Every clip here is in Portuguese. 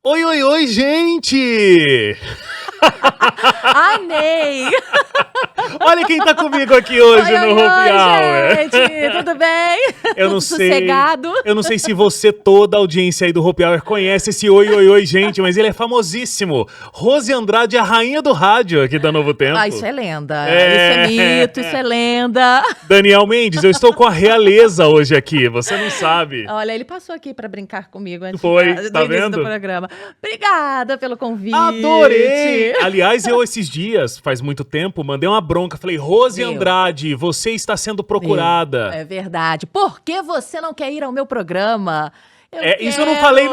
Oi, oi, oi, gente! Amei! Olha quem tá comigo aqui hoje no Happy Hour. Gente, tudo bem? Eu não Tudo sei, sossegado? eu não sei se você, toda a audiência aí do Happy Hour, conhece esse oi, oi, oi, gente, mas ele é famosíssimo. Rose Andrade, a rainha do rádio aqui da Novo Tempo. Ah, isso é lenda. Isso é mito, isso é lenda. Daniel Mendes, eu estou com a realeza hoje aqui, você não sabe. Olha, ele passou aqui pra brincar comigo antes Foi, do tá início vendo? do programa. Obrigada pelo convite. Adorei! Aliás, eu esses dias, faz muito tempo, mandei uma bronca. Falei, Rose Meu. Andrade, você está sendo procurada. É verdade. Por que você não quer ir ao meu programa? Isso eu não falei.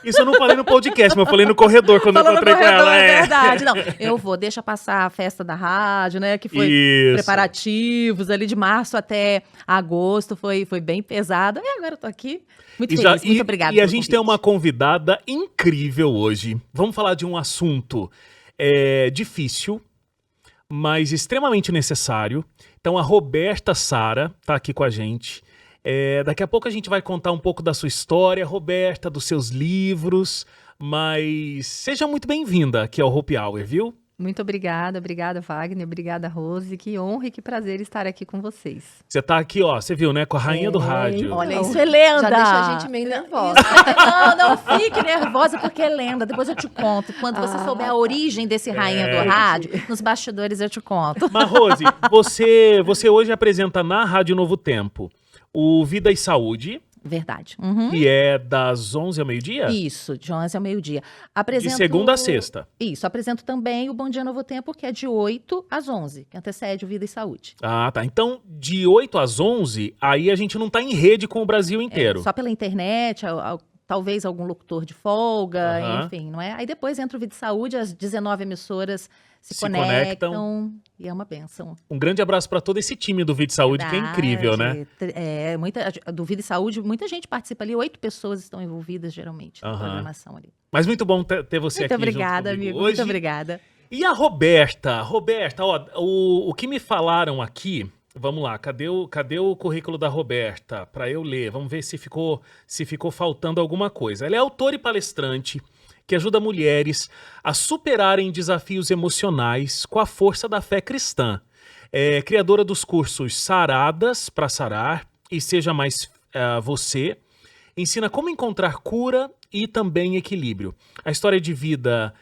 Isso eu não falei no podcast, mas eu falei no corredor quando eu encontrei com ela. É verdade. Não, eu vou, deixa passar a festa da rádio, né? Que foi preparativos ali de março até agosto. Foi bem pesado. E agora eu tô aqui. Muito feliz. Muito obrigada. E a gente tem uma convidada incrível hoje. Vamos falar de um assunto difícil, mas extremamente necessário. Então a Roberta Sara tá aqui com a gente. Daqui a pouco a gente vai contar um pouco da sua história, Roberta, dos seus livros, mas seja muito bem-vinda aqui ao Happy Hour, viu? Muito obrigada, Wagner, obrigada, Rose, que honra e que prazer estar aqui com vocês. Você tá aqui, ó, você viu, né, com a rainha do rádio. Olha, isso é lenda. Já deixa a gente meio nervosa. Não fique nervosa porque é lenda, depois eu te conto. Quando você souber a origem desse rainha do rádio, nos bastidores eu te conto. Mas, Rose, você hoje apresenta na Rádio Novo Tempo o Vida e Saúde. Verdade. Que é das 11 ao meio-dia? Isso, de 11 ao meio-dia. De segunda a sexta. Isso, apresento também o Bom Dia Novo Tempo, que é de 8 às 11, que antecede o Vida e Saúde. Ah, tá. Então, de 8 às 11, aí a gente não tá em rede com o Brasil inteiro. Só pela internet, talvez algum locutor de folga, enfim, não é? Aí depois entra o Vida e Saúde, as 19 emissoras se conectam e é uma bênção. Um grande abraço para todo esse time do Vida e Saúde, que é incrível, né? Do Vida e Saúde, muita gente participa ali, 8 pessoas estão envolvidas, geralmente, na programação ali. Mas muito bom ter você aqui obrigada, junto amigo, hoje. muito obrigada. E a Roberta? Roberta, ó, o que me falaram aqui, vamos lá, cadê o currículo da Roberta para eu ler? Vamos ver se ficou faltando alguma coisa. Ela é autora e palestrante que ajuda mulheres a superarem desafios emocionais com a força da fé cristã. É criadora dos cursos Saradas para Sarar e Seja Mais Você. Ensina como encontrar cura e também equilíbrio. A história de vida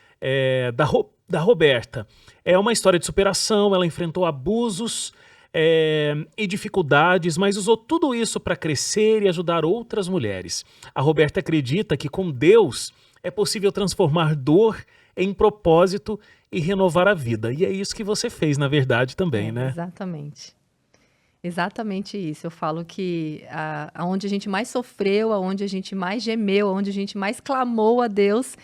da Roberta é uma história de superação. Ela enfrentou abusos e dificuldades, mas usou tudo isso para crescer e ajudar outras mulheres. A Roberta acredita que com Deus é possível transformar dor em propósito e renovar a vida. E é isso que você fez, na verdade, também, né? Exatamente. Exatamente isso. Eu falo que aonde a gente mais sofreu, aonde a gente mais gemeu, aonde a gente mais clamou a Deus,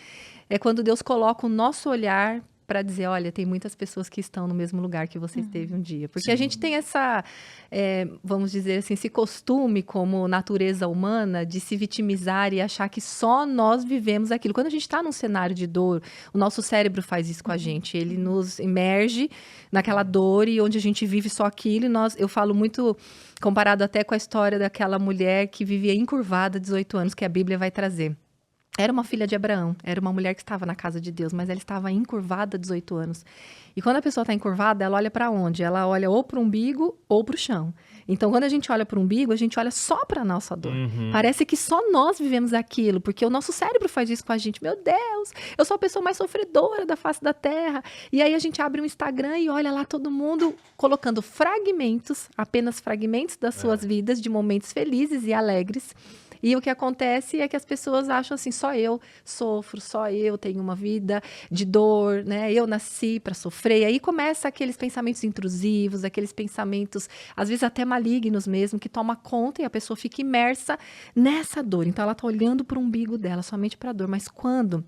é quando Deus coloca o nosso olhar para dizer, olha, tem muitas pessoas que estão no mesmo lugar que você esteve um dia. Porque a gente tem essa, vamos dizer assim, esse costume como natureza humana de se vitimizar e achar que só nós vivemos aquilo. Quando a gente está num cenário de dor, o nosso cérebro faz isso com a gente. Ele nos imerge naquela dor e onde a gente vive só aquilo. Eu falo muito, comparado até com a história daquela mulher que vivia encurvada 18 anos, que a Bíblia vai trazer. Era uma filha de Abraão, era uma mulher que estava na casa de Deus, mas ela estava encurvada há 18 anos. E quando a pessoa está encurvada, ela olha para onde? Ela olha ou para o umbigo ou para o chão. Então, quando a gente olha para o umbigo, a gente olha só para a nossa dor. Parece que só nós vivemos aquilo, porque o nosso cérebro faz isso com a gente. Meu Deus, eu sou a pessoa mais sofredora da face da terra. E aí a gente abre um Instagram e olha lá todo mundo colocando fragmentos, apenas fragmentos das suas vidas, de momentos felizes e alegres. E o que acontece é que as pessoas acham assim, só eu sofro, só eu tenho uma vida de dor, né? Eu nasci para sofrer. E aí começa aqueles pensamentos intrusivos, aqueles pensamentos, às vezes até malignos mesmo, que toma conta e a pessoa fica imersa nessa dor. Então ela está olhando para o umbigo dela, somente para a dor. Mas quando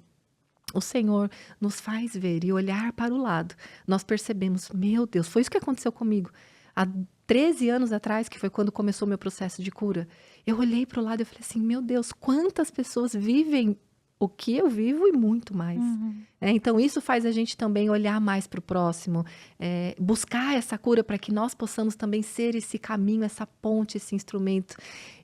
o Senhor nos faz ver e olhar para o lado, nós percebemos, meu Deus, foi isso que aconteceu comigo. Há 13 anos atrás, que foi quando começou o meu processo de cura, eu olhei para o lado e falei assim, meu Deus, quantas pessoas vivem o que eu vivo e muito mais. Então, isso faz a gente também olhar mais para o próximo, buscar essa cura para que nós possamos também ser esse caminho, essa ponte, esse instrumento.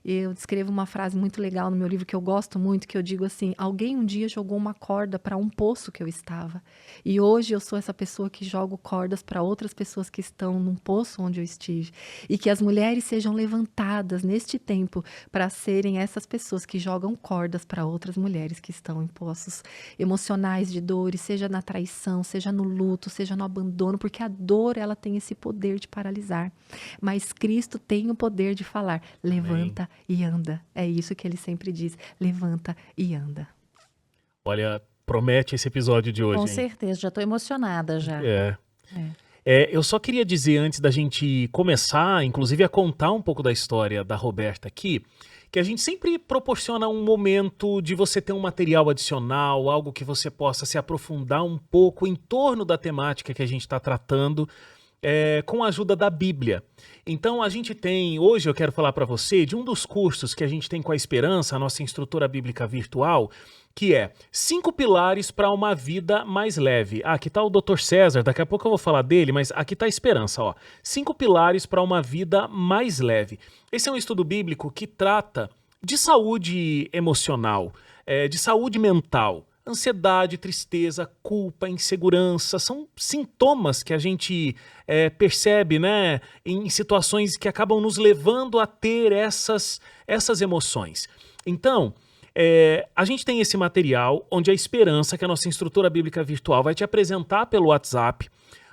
Eu descrevo uma frase muito legal no meu livro que eu gosto muito, que eu digo assim: alguém um dia jogou uma corda para um poço que eu estava. E hoje eu sou essa pessoa que joga cordas para outras pessoas que estão num poço onde eu estive. E que as mulheres sejam levantadas neste tempo para serem essas pessoas que jogam cordas para outras mulheres que estão em poços emocionais de dores, seja na traição, seja no luto, seja no abandono, porque a dor, ela tem esse poder de paralisar. Mas Cristo tem o poder de falar: levanta e anda. É isso que ele sempre diz: levanta e anda. Olha, promete esse episódio de hoje. Com hein? certeza, já estou emocionada já. Eu só queria dizer, antes da gente começar, inclusive a contar um pouco da história da Roberta aqui, que a gente sempre proporciona um momento de você ter um material adicional, algo que você possa se aprofundar um pouco em torno da temática que a gente está tratando, com a ajuda da Bíblia. Então a gente tem, hoje eu quero falar para você de um dos cursos que a gente tem com a Esperança, a nossa instrutora bíblica virtual, que é 5 pilares para uma vida mais leve. Aqui está o Dr. César, daqui a pouco eu vou falar dele, mas aqui está a Esperança, ó. 5 pilares para uma vida mais leve. Esse é um estudo bíblico que trata de saúde emocional, de saúde mental. Ansiedade, tristeza, culpa, insegurança, são sintomas que a gente percebe, né, em situações que acabam nos levando a ter essas emoções. Então, a gente tem esse material onde a Esperança, que é a nossa instrutora bíblica virtual, vai te apresentar pelo WhatsApp.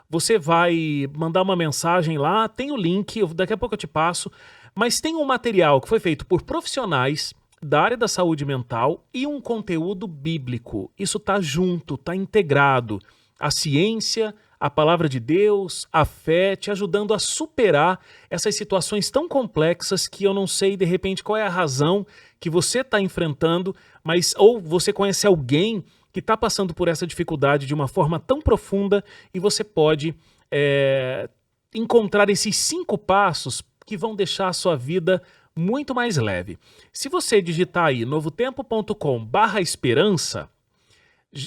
Você vai mandar uma mensagem lá, tem o link, daqui a pouco eu te passo, mas tem um material que foi feito por profissionais da área da saúde mental e um conteúdo bíblico. Isso está junto, está integrado. A ciência, a palavra de Deus, a fé, te ajudando a superar essas situações tão complexas que eu não sei, de repente, qual é a razão que você está enfrentando, mas ou você conhece alguém que está passando por essa dificuldade de uma forma tão profunda e você pode encontrar esses 5 passos que vão deixar a sua vida muito mais leve. Se você digitar aí novotempo.com/esperança,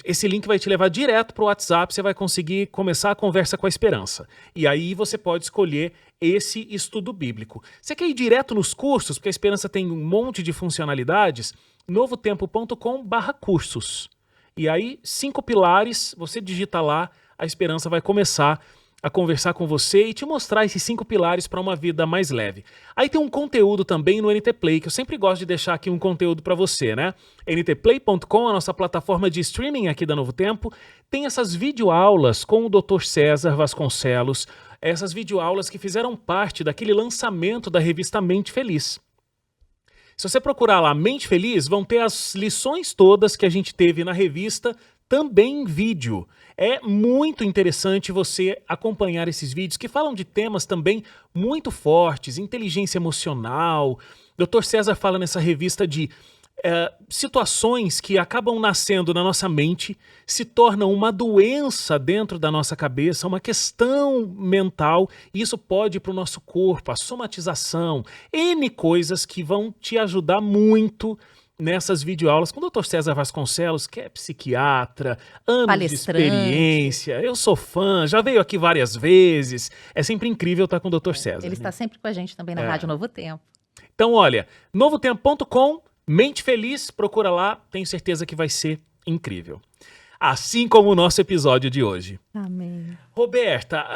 esse link vai te levar direto para o WhatsApp, você vai conseguir começar a conversa com a Esperança. E aí você pode escolher esse estudo bíblico. Você quer ir direto nos cursos, porque a Esperança tem um monte de funcionalidades, novotempo.com/cursos. E aí, 5 pilares, você digita lá, a Esperança vai começar a conversar com você e te mostrar esses 5 pilares para uma vida mais leve. Aí tem um conteúdo também no NT Play, que eu sempre gosto de deixar aqui um conteúdo para você, né? ntplay.com, a nossa plataforma de streaming aqui da Novo Tempo, tem essas videoaulas com o Dr. César Vasconcelos, essas videoaulas que fizeram parte daquele lançamento da revista Mente Feliz. Se você procurar lá Mente Feliz, vão ter as lições todas que a gente teve na revista, também em vídeo. É muito interessante você acompanhar esses vídeos que falam de temas também muito fortes, inteligência emocional. Dr. César fala nessa revista de situações que acabam nascendo na nossa mente, se tornam uma doença dentro da nossa cabeça, uma questão mental, e isso pode ir para o nosso corpo, a somatização, N coisas que vão te ajudar muito nessas videoaulas com o Dr. César Vasconcelos, que é psiquiatra, anos de experiência, eu sou fã, já veio aqui várias vezes, é sempre incrível estar com o Dr. César. Ele está sempre com a gente também na Rádio Novo Tempo. Então, olha, novotempo.com, Mente Feliz, procura lá, tenho certeza que vai ser incrível. Assim como o nosso episódio de hoje. Amém. Roberta,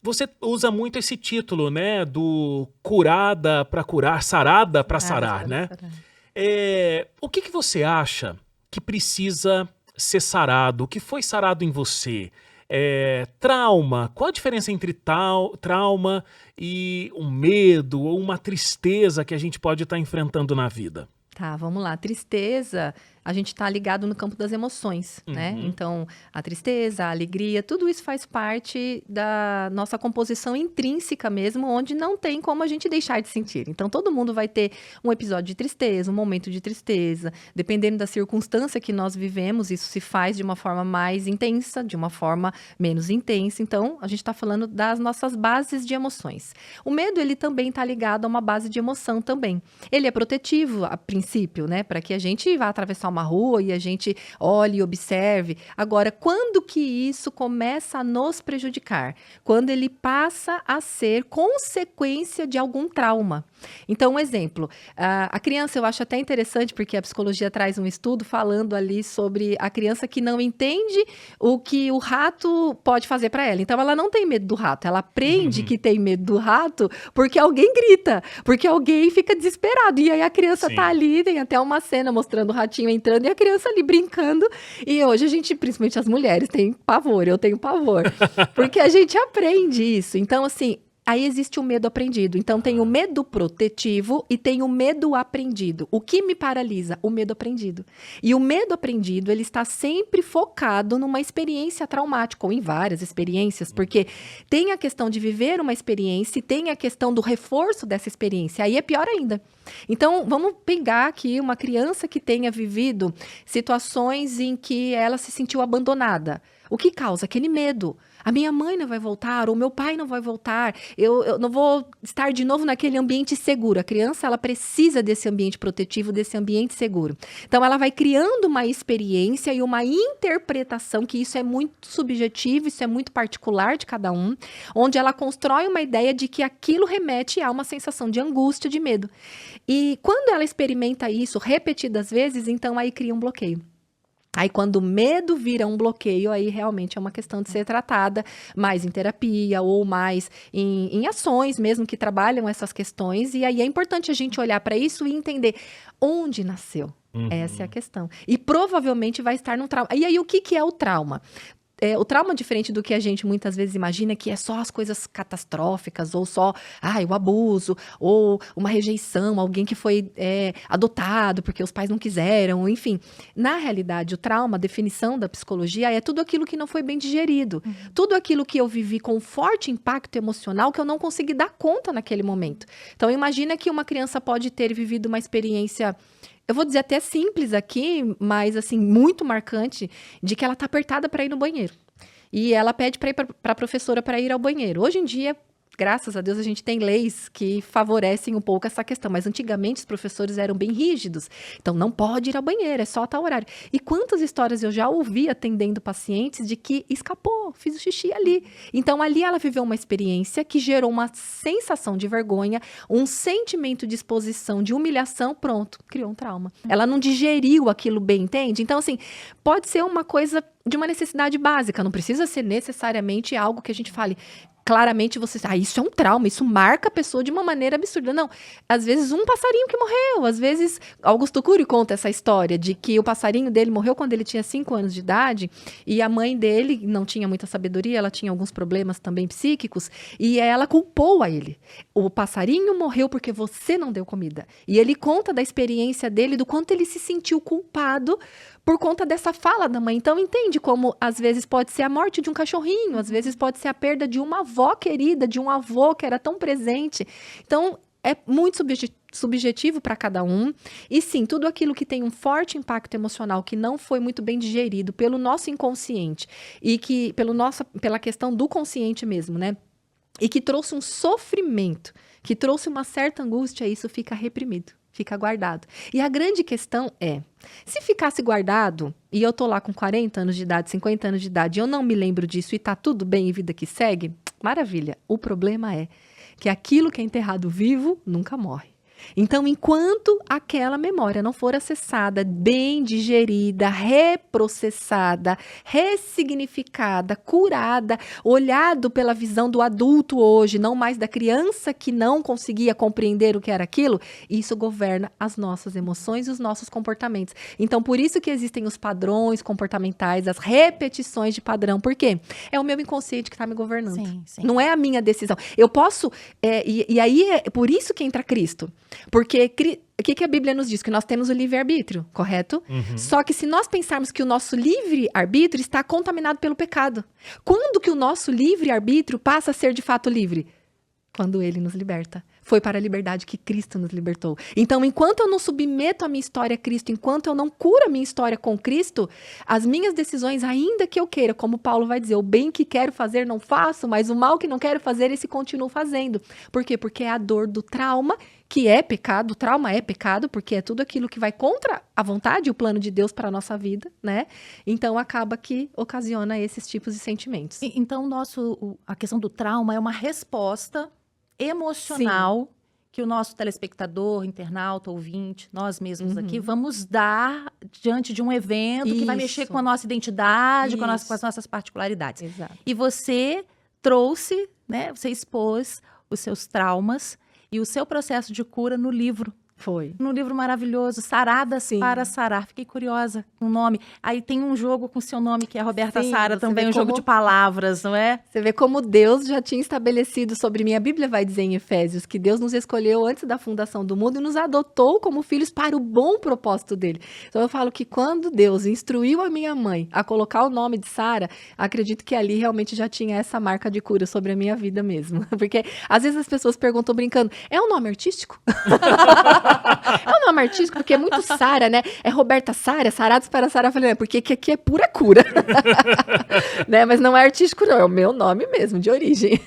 você usa muito esse título, né, do curada para curar, sarada para sarar, né? O que você acha que precisa ser sarado? O que foi sarado em você? Trauma, qual a diferença entre trauma e um medo ou uma tristeza que a gente pode estar enfrentando na vida? Tá, vamos lá. Tristeza, a gente está ligado no campo das emoções, né? Então, a tristeza, a alegria, tudo isso faz parte da nossa composição intrínseca mesmo, onde não tem como a gente deixar de sentir. Então, todo mundo vai ter um episódio de tristeza, um momento de tristeza. Dependendo da circunstância que nós vivemos, isso se faz de uma forma mais intensa, de uma forma menos intensa. Então, a gente está falando das nossas bases de emoções. O medo, ele também está ligado a uma base de emoção também. Ele é protetivo, a princípio, princípio, né? Para que a gente vá atravessar uma rua e a gente olhe e observe. Agora, quando que isso começa a nos prejudicar? Quando ele passa a ser consequência de algum trauma. Então, um exemplo, a criança, eu acho até interessante, porque a psicologia traz um estudo falando ali sobre a criança que não entende o que o rato pode fazer para ela. Então, ela não tem medo do rato, ela aprende que tem medo do rato porque alguém grita, porque alguém fica desesperado. E aí a criança tá ali, tem até uma cena mostrando o ratinho entrando e a criança ali brincando. E hoje a gente, principalmente as mulheres, tem pavor, eu tenho pavor, porque a gente aprende isso. Então, assim, aí existe o medo aprendido. Então, tem o medo protetivo e tem o medo aprendido. O que me paralisa? O medo aprendido. E o medo aprendido, ele está sempre focado numa experiência traumática, ou em várias experiências, porque tem a questão de viver uma experiência e tem a questão do reforço dessa experiência. Aí é pior ainda. Então, vamos pegar aqui uma criança que tenha vivido situações em que ela se sentiu abandonada. O que causa? Aquele medo. A minha mãe não vai voltar, ou meu pai não vai voltar, eu não vou estar de novo naquele ambiente seguro. A criança, ela precisa desse ambiente protetivo, desse ambiente seguro. Então, ela vai criando uma experiência e uma interpretação, que isso é muito subjetivo, isso é muito particular de cada um, onde ela constrói uma ideia de que aquilo remete a uma sensação de angústia, de medo. E quando ela experimenta isso repetidas vezes, então aí cria um bloqueio. Aí, quando o medo vira um bloqueio, aí realmente é uma questão de ser tratada mais em terapia ou mais em ações mesmo que trabalham essas questões. E aí é importante a gente olhar para isso e entender onde nasceu. Essa é a questão. E provavelmente vai estar num trauma. E aí, o que é o trauma? O trauma, diferente do que a gente muitas vezes imagina, que é só as coisas catastróficas, ou só o abuso, ou uma rejeição, alguém que foi adotado porque os pais não quiseram, enfim. Na realidade, o trauma, a definição da psicologia, é tudo aquilo que não foi bem digerido. Tudo aquilo que eu vivi com forte impacto emocional que eu não consegui dar conta naquele momento. Então, imagina que uma criança pode ter vivido uma experiência... Eu vou dizer até simples aqui, mas assim, muito marcante, de que ela tá apertada para ir no banheiro. E ela pede para ir para a professora para ir ao banheiro. Hoje em dia, graças a Deus, a gente tem leis que favorecem um pouco essa questão. Mas antigamente os professores eram bem rígidos. Então, não pode ir ao banheiro, é só tal horário. E quantas histórias eu já ouvi atendendo pacientes de que escapou, fiz o xixi ali. Então, ali ela viveu uma experiência que gerou uma sensação de vergonha, um sentimento de exposição, de humilhação, pronto, criou um trauma. Ela não digeriu aquilo bem, entende? Então, assim, pode ser uma coisa de uma necessidade básica, não precisa ser necessariamente algo que a gente fale... Claramente você... isso é um trauma, isso marca a pessoa de uma maneira absurda. Não, às vezes um passarinho que morreu, às vezes... Augusto Cury conta essa história de que o passarinho dele morreu quando ele tinha 5 anos de idade e a mãe dele não tinha muita sabedoria, ela tinha alguns problemas também psíquicos e ela culpou a ele. O passarinho morreu porque você não deu comida. E ele conta da experiência dele, do quanto ele se sentiu culpado por conta dessa fala da mãe. Então, entende como, às vezes, pode ser a morte de um cachorrinho, às vezes pode ser a perda de uma avó querida, de um avô que era tão presente. Então, é muito subjetivo para cada um. E sim, tudo aquilo que tem um forte impacto emocional, que não foi muito bem digerido pelo nosso inconsciente, e que pela questão do consciente mesmo, né? E que trouxe um sofrimento, que trouxe uma certa angústia, isso fica reprimido. Fica guardado. E a grande questão é, se ficasse guardado, e eu tô lá com 40 anos de idade, 50 anos de idade, e eu não me lembro disso e tá tudo bem e vida que segue, maravilha. O problema é que aquilo que é enterrado vivo nunca morre. Então, enquanto aquela memória não for acessada, bem digerida, reprocessada, ressignificada, curada, olhado pela visão do adulto hoje, não mais da criança que não conseguia compreender o que era aquilo, isso governa as nossas emoções e os nossos comportamentos. Então, por isso que existem os padrões comportamentais, as repetições de padrão. Por quê? É o meu inconsciente que está me governando. Sim. Não é a minha decisão. Eu posso... E aí, é por isso que entra Cristo. Porque o que a Bíblia nos diz? Que nós temos o livre-arbítrio, correto? Só que se nós pensarmos que o nosso livre-arbítrio está contaminado pelo pecado. Quando que o nosso livre-arbítrio passa a ser de fato livre? Quando ele nos liberta. foi para a liberdade que Cristo nos libertou. Então, enquanto eu não submeto a minha história a Cristo, enquanto eu não curo a minha história com Cristo, as minhas decisões, ainda que eu queira, como Paulo vai dizer, o bem que quero fazer não faço, mas o mal que não quero fazer, esse continuo fazendo. Por quê? Porque é a dor do trauma, que é pecado, o trauma é pecado, porque é tudo aquilo que vai contra a vontade e o plano de Deus para a nossa vida, né? Então, acaba que ocasiona esses tipos de sentimentos. Então, a questão do trauma é uma resposta emocional que o nosso telespectador, internauta, ouvinte, nós mesmos aqui, vamos dar diante de um evento que vai mexer com a nossa identidade, com as nossas particularidades. Exato. E você trouxe, né, você expôs os seus traumas e o seu processo de cura no livro. Foi. No livro maravilhoso, Saradas para Sarar. Fiquei curiosa com o nome. Aí tem um jogo com o seu nome, que é Roberta Sara, também um jogo de palavras, não é? Você vê como Deus já tinha estabelecido sobre mim. A Bíblia vai dizer em Efésios que Deus nos escolheu antes da fundação do mundo e nos adotou como filhos para o bom propósito dele. Então eu falo que quando Deus instruiu a minha mãe a colocar o nome de Sara, acredito que ali realmente já tinha essa marca de cura sobre a minha vida mesmo. Porque às vezes as pessoas perguntam brincando, é um nome artístico? É um nome artístico, porque é muito Sara, né? É Roberta Sara, Sarados para Sara. Eu falei, porque aqui é pura cura. Né? Mas não é artístico, não. É o meu nome mesmo, de origem.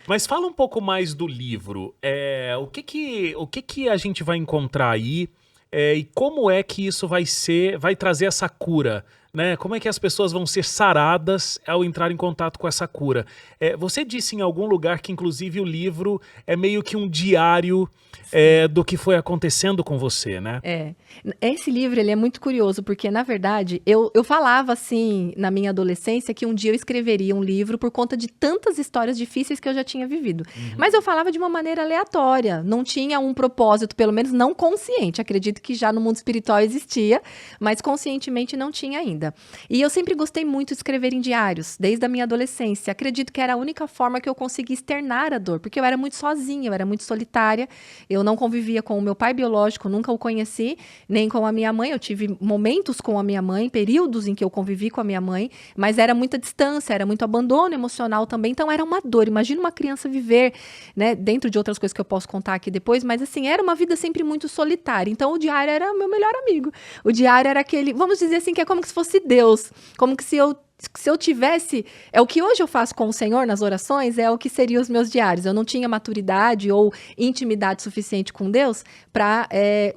Mas fala um pouco mais do livro. O que a gente vai encontrar aí? E como é que isso vai trazer essa cura? Né? Como é que as pessoas vão ser saradas ao entrar em contato com essa cura? Você disse em algum lugar que, inclusive, o livro é meio que um diário do que foi acontecendo com você, né? Esse livro, ele é muito curioso, porque, na verdade, eu falava, assim, na minha adolescência, que um dia eu escreveria um livro por conta de tantas histórias difíceis que eu já tinha vivido. Mas eu falava de uma maneira aleatória, não tinha um propósito, pelo menos não consciente. Acredito que já no mundo espiritual existia, mas conscientemente não tinha ainda. E eu sempre gostei muito de escrever em diários, desde a minha adolescência. Acredito que era a única forma que eu conseguia externar a dor, porque eu era muito sozinha, eu era muito solitária. Eu não convivia com o meu pai biológico, nunca o conheci, nem com a minha mãe. Eu tive momentos com a minha mãe, períodos em que eu convivi com a minha mãe, mas era muita distância, era muito abandono emocional também. Então era uma dor. Imagina uma criança viver, né, dentro de outras coisas que eu posso contar aqui depois, mas assim, era uma vida sempre muito solitária. Então o diário era meu melhor amigo. O diário era aquele, vamos dizer assim, que é como se fosse Deus, como que se eu tivesse, o que hoje eu faço com o Senhor nas orações, é o que seriam os meus diários. Eu não tinha maturidade ou intimidade suficiente com Deus para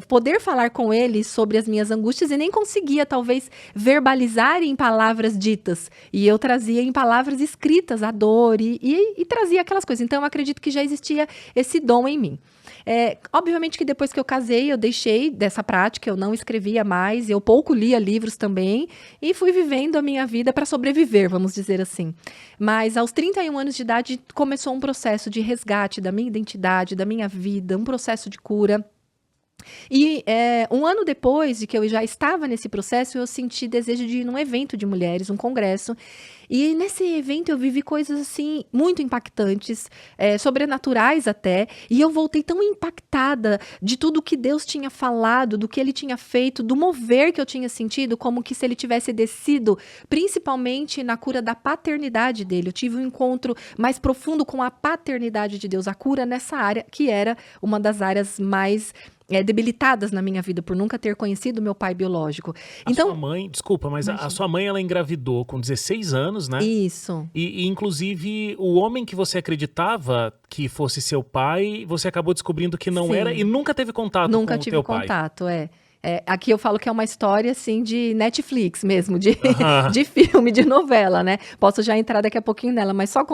poder falar com Ele sobre as minhas angústias e nem conseguia, talvez, verbalizar em palavras ditas. E eu trazia em palavras escritas a dor e trazia aquelas coisas. Então, eu acredito que já existia esse dom em mim. Obviamente que depois que eu casei, eu deixei dessa prática, eu não escrevia mais, eu pouco lia livros também, e fui vivendo a minha vida para sobreviver, vamos dizer assim. Mas aos 31 anos de idade, começou um processo de resgate da minha identidade, da minha vida, um processo de cura. E um ano depois de que eu já estava nesse processo, eu senti desejo de ir num evento de mulheres, um congresso. E nesse evento eu vivi coisas assim muito impactantes, sobrenaturais até, e eu voltei tão impactada de tudo que Deus tinha falado, do que Ele tinha feito, do mover que eu tinha sentido, como que se Ele tivesse descido, principalmente na cura da paternidade dele. Eu tive um encontro mais profundo com a paternidade de Deus, a cura nessa área, que era uma das áreas mais debilitadas na minha vida, por nunca ter conhecido meu pai biológico. Sua mãe, desculpa, mas a sua mãe, ela engravidou com 16 anos, né? Isso. E inclusive, o homem que você acreditava que fosse seu pai, você acabou descobrindo que não era e nunca teve contato com o teu pai. Nunca tive contato, aqui eu falo que é uma história, assim, de Netflix mesmo, de filme, de novela, né? Posso já entrar daqui a pouquinho nela, mas só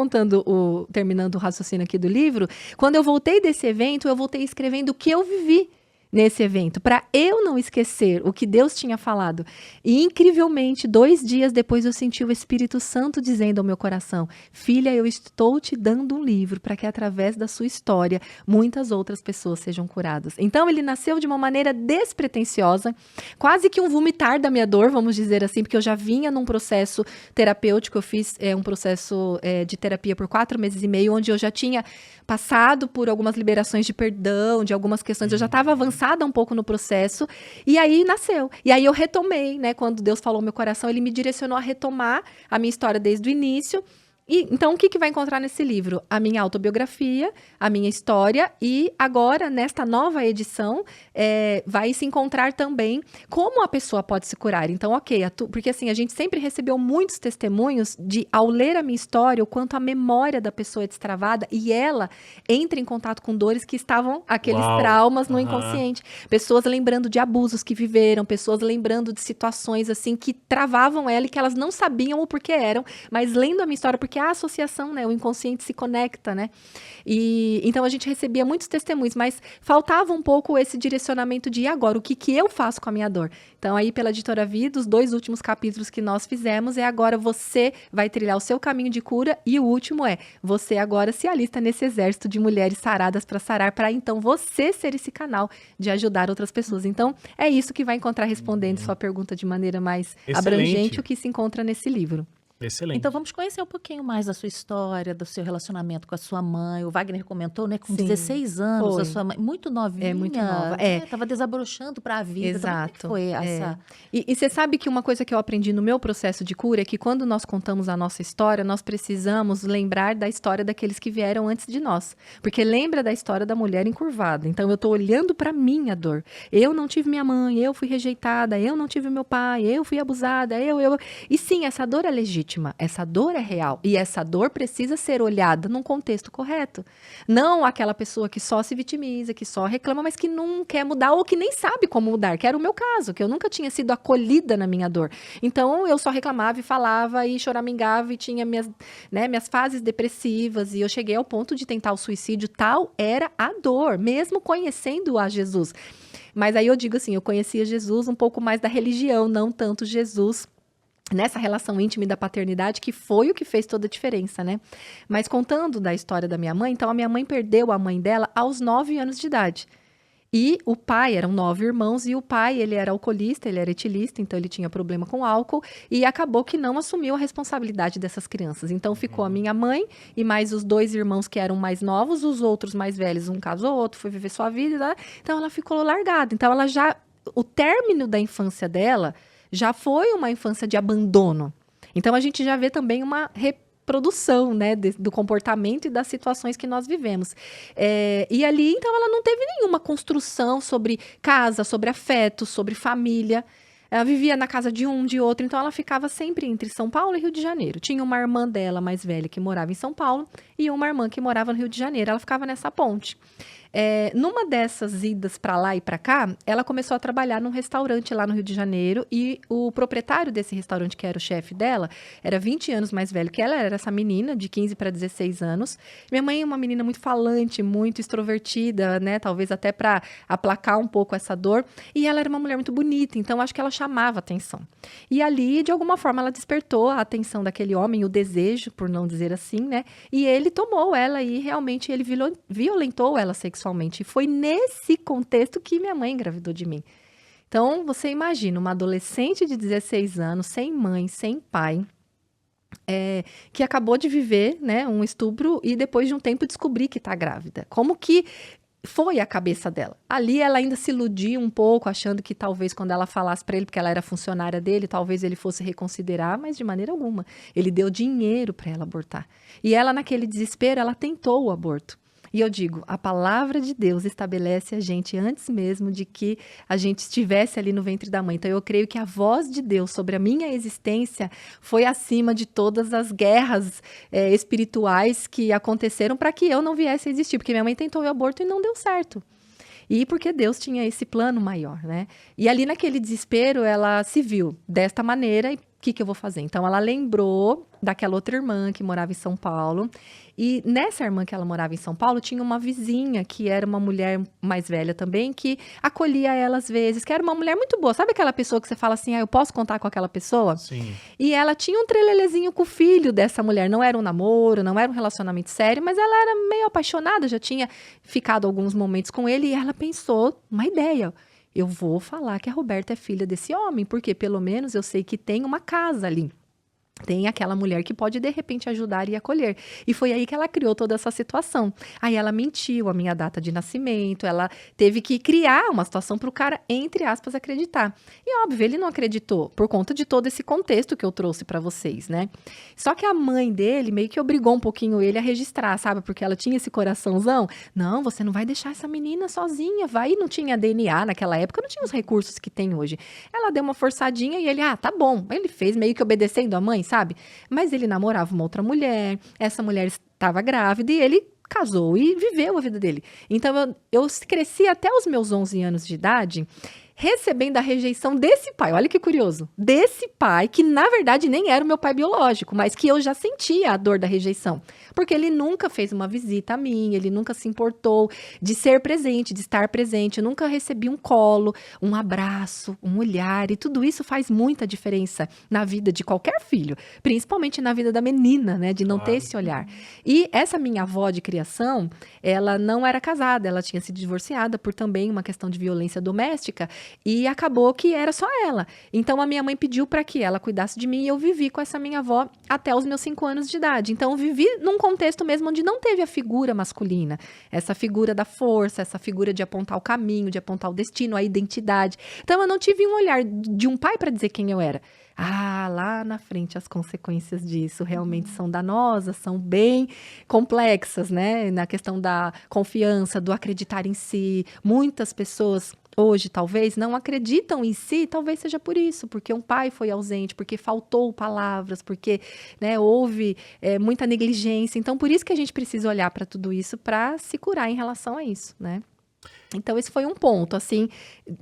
terminando o raciocínio aqui do livro, quando eu voltei desse evento, eu voltei escrevendo o que eu vivi nesse evento, para eu não esquecer o que Deus tinha falado. E, incrivelmente, 2 dias depois eu senti o Espírito Santo dizendo ao meu coração: filha, eu estou te dando um livro para que, através da sua história, muitas outras pessoas sejam curadas. Então, ele nasceu de uma maneira despretensiosa, quase que um vomitar da minha dor, vamos dizer assim, porque eu já vinha num processo terapêutico. Eu fiz um processo de terapia por 4 meses e meio, onde eu já tinha passado por algumas liberações de perdão, de algumas questões, eu já estava avançada um pouco no processo, e aí nasceu. E aí eu retomei, né? Quando Deus falou no meu coração, Ele me direcionou a retomar a minha história desde o início. Então, o que vai encontrar nesse livro? A minha autobiografia, a minha história e agora, nesta nova edição, vai se encontrar também como a pessoa pode se curar. Então, porque assim, a gente sempre recebeu muitos testemunhos de, ao ler a minha história, o quanto a memória da pessoa é destravada e ela entra em contato com dores que estavam, aqueles traumas no inconsciente. Pessoas lembrando de abusos que viveram, pessoas lembrando de situações assim que travavam ela e que elas não sabiam o porquê eram, mas lendo a minha história, porque a associação, né, o inconsciente se conecta, né? E então a gente recebia muitos testemunhos, mas faltava um pouco esse direcionamento de, e agora, o que eu faço com a minha dor? Então aí pela Editora Vida, os 2 últimos capítulos que nós fizemos agora você vai trilhar o seu caminho de cura e o último você agora se alista nesse exército de mulheres saradas para sarar, para então você ser esse canal de ajudar outras pessoas. Então é isso que vai encontrar respondendo sua pergunta de maneira mais abrangente, o que se encontra nesse livro. Excelente. Então vamos conhecer um pouquinho mais da sua história, do seu relacionamento com a sua mãe. O Wagner comentou, né, com Sim, 16 anos, foi. a sua mãe, muito novinha. Muito nova. Tava desabrochando para a vida. Então, como é que Exato. foi essa... E você sabe que uma coisa que eu aprendi no meu processo de cura é que quando nós contamos a nossa história, nós precisamos lembrar da história daqueles que vieram antes de nós. Porque lembra da história da mulher encurvada. Então eu tô olhando para minha dor. Eu não tive minha mãe, eu fui rejeitada, eu não tive meu pai, eu fui abusada, eu... E sim, essa dor é legítima. Essa dor é real. E essa dor precisa ser olhada num contexto correto. Não aquela pessoa que só se vitimiza, que só reclama, mas que não quer mudar ou que nem sabe como mudar, que era o meu caso, que eu nunca tinha sido acolhida na minha dor. Então, eu só reclamava e falava e choramingava e tinha minhas fases depressivas e eu cheguei ao ponto de tentar o suicídio. Tal era a dor, mesmo conhecendo a Jesus. Mas aí eu digo assim, eu conhecia Jesus um pouco mais da religião, não tanto Jesus nessa relação íntima e da paternidade, que foi o que fez toda a diferença, né? Mas contando da história da minha mãe, então a minha mãe perdeu a mãe dela aos 9 anos de idade. E o pai, eram 9 irmãos, e o pai, ele era alcoolista, ele era etilista, então ele tinha problema com álcool, e acabou que não assumiu a responsabilidade dessas crianças. Então ficou a minha mãe e mais os 2 irmãos que eram mais novos, os outros mais velhos, um casou outro, foi viver sua vida, né? Então ela ficou largada. Então o término da infância dela já foi uma infância de abandono. Então, a gente já vê também uma reprodução, né, do comportamento e das situações que nós vivemos. E ali, então, ela não teve nenhuma construção sobre casa, sobre afeto, sobre família. Ela vivia na casa de um, de outro, então ela ficava sempre entre São Paulo e Rio de Janeiro. Tinha uma irmã dela mais velha que morava em São Paulo e uma irmã que morava no Rio de Janeiro. Ela ficava nessa ponte. Numa dessas idas para lá e para cá, ela começou a trabalhar num restaurante lá no Rio de Janeiro e o proprietário desse restaurante, que era o chefe dela, era 20 anos mais velho que ela, era essa menina de 15 para 16 anos. Minha mãe é uma menina muito falante, muito extrovertida, né, talvez até para aplacar um pouco essa dor, e ela era uma mulher muito bonita, então acho que ela chamava atenção. E ali, de alguma forma, ela despertou a atenção daquele homem, o desejo, por não dizer assim, né, e ele tomou ela e realmente ele violentou ela sexualmente. E foi nesse contexto que minha mãe engravidou de mim. Então, você imagina uma adolescente de 16 anos, sem mãe, sem pai, que acabou de viver, né, um estupro e depois de um tempo descobrir que está grávida. Como que foi a cabeça dela? Ali ela ainda se iludia um pouco, achando que talvez quando ela falasse para ele, porque ela era funcionária dele, talvez ele fosse reconsiderar, mas de maneira alguma. Ele deu dinheiro para ela abortar. E ela, naquele desespero, ela tentou o aborto. E eu digo, a palavra de Deus estabelece a gente antes mesmo de que a gente estivesse ali no ventre da mãe. Então, eu creio que a voz de Deus sobre a minha existência foi acima de todas as guerras espirituais que aconteceram para que eu não viesse a existir. Porque minha mãe tentou o aborto e não deu certo. E porque Deus tinha esse plano maior, né? E ali naquele desespero, ela se viu desta maneira e o que eu vou fazer? Então, ela lembrou daquela outra irmã que morava em São Paulo. E nessa irmã que ela morava em São Paulo, tinha uma vizinha que era uma mulher mais velha também, que acolhia ela às vezes, que era uma mulher muito boa. Sabe aquela pessoa que você fala assim, eu posso contar com aquela pessoa? Sim. E ela tinha um trelelezinho com o filho dessa mulher. Não era um namoro, não era um relacionamento sério, mas ela era meio apaixonada, já tinha ficado alguns momentos com ele. E ela pensou, uma ideia, eu vou falar que a Roberta é filha desse homem, porque pelo menos eu sei que tem uma casa ali. Tem aquela mulher que pode, de repente, ajudar e acolher. E foi aí que ela criou toda essa situação. Aí ela mentiu a minha data de nascimento, ela teve que criar uma situação para o cara, entre aspas, acreditar. E óbvio, ele não acreditou, por conta de todo esse contexto que eu trouxe para vocês, né? Só que a mãe dele meio que obrigou um pouquinho ele a registrar, sabe? Porque ela tinha esse coraçãozão. Não, você não vai deixar essa menina sozinha, vai. E não tinha DNA naquela época, não tinha os recursos que tem hoje. Ela deu uma forçadinha e ele, tá bom. Ele fez meio que obedecendo a mãe, sabe? Mas ele namorava uma outra mulher, essa mulher estava grávida e ele casou e viveu a vida dele. Então, eu cresci até os meus 11 anos de idade recebendo a rejeição desse pai. Olha que curioso. Desse pai, que na verdade nem era o meu pai biológico, mas que eu já sentia a dor da rejeição. Porque ele nunca fez uma visita a mim, ele nunca se importou de ser presente, de estar presente. Eu nunca recebi um colo, um abraço, um olhar. E tudo isso faz muita diferença na vida de qualquer filho. Principalmente na vida da menina, né? De não ter esse olhar. E essa minha avó de criação, ela não era casada. Ela tinha sido divorciada por também uma questão de violência doméstica. E acabou que era só ela. Então, a minha mãe pediu para que ela cuidasse de mim e eu vivi com essa minha avó até os meus 5 anos de idade. Então, eu vivi num contexto mesmo onde não teve a figura masculina. Essa figura da força, essa figura de apontar o caminho, de apontar o destino, a identidade. Então, eu não tive um olhar de um pai para dizer quem eu era. Lá na frente as consequências disso realmente são danosas, são bem complexas, né? Na questão da confiança, do acreditar em si. Muitas pessoas hoje, talvez, não acreditam em si, talvez seja por isso, porque um pai foi ausente, porque faltou palavras, porque, né, houve muita negligência. Então, por isso que a gente precisa olhar para tudo isso para se curar em relação a isso, né? Então, esse foi um ponto, assim,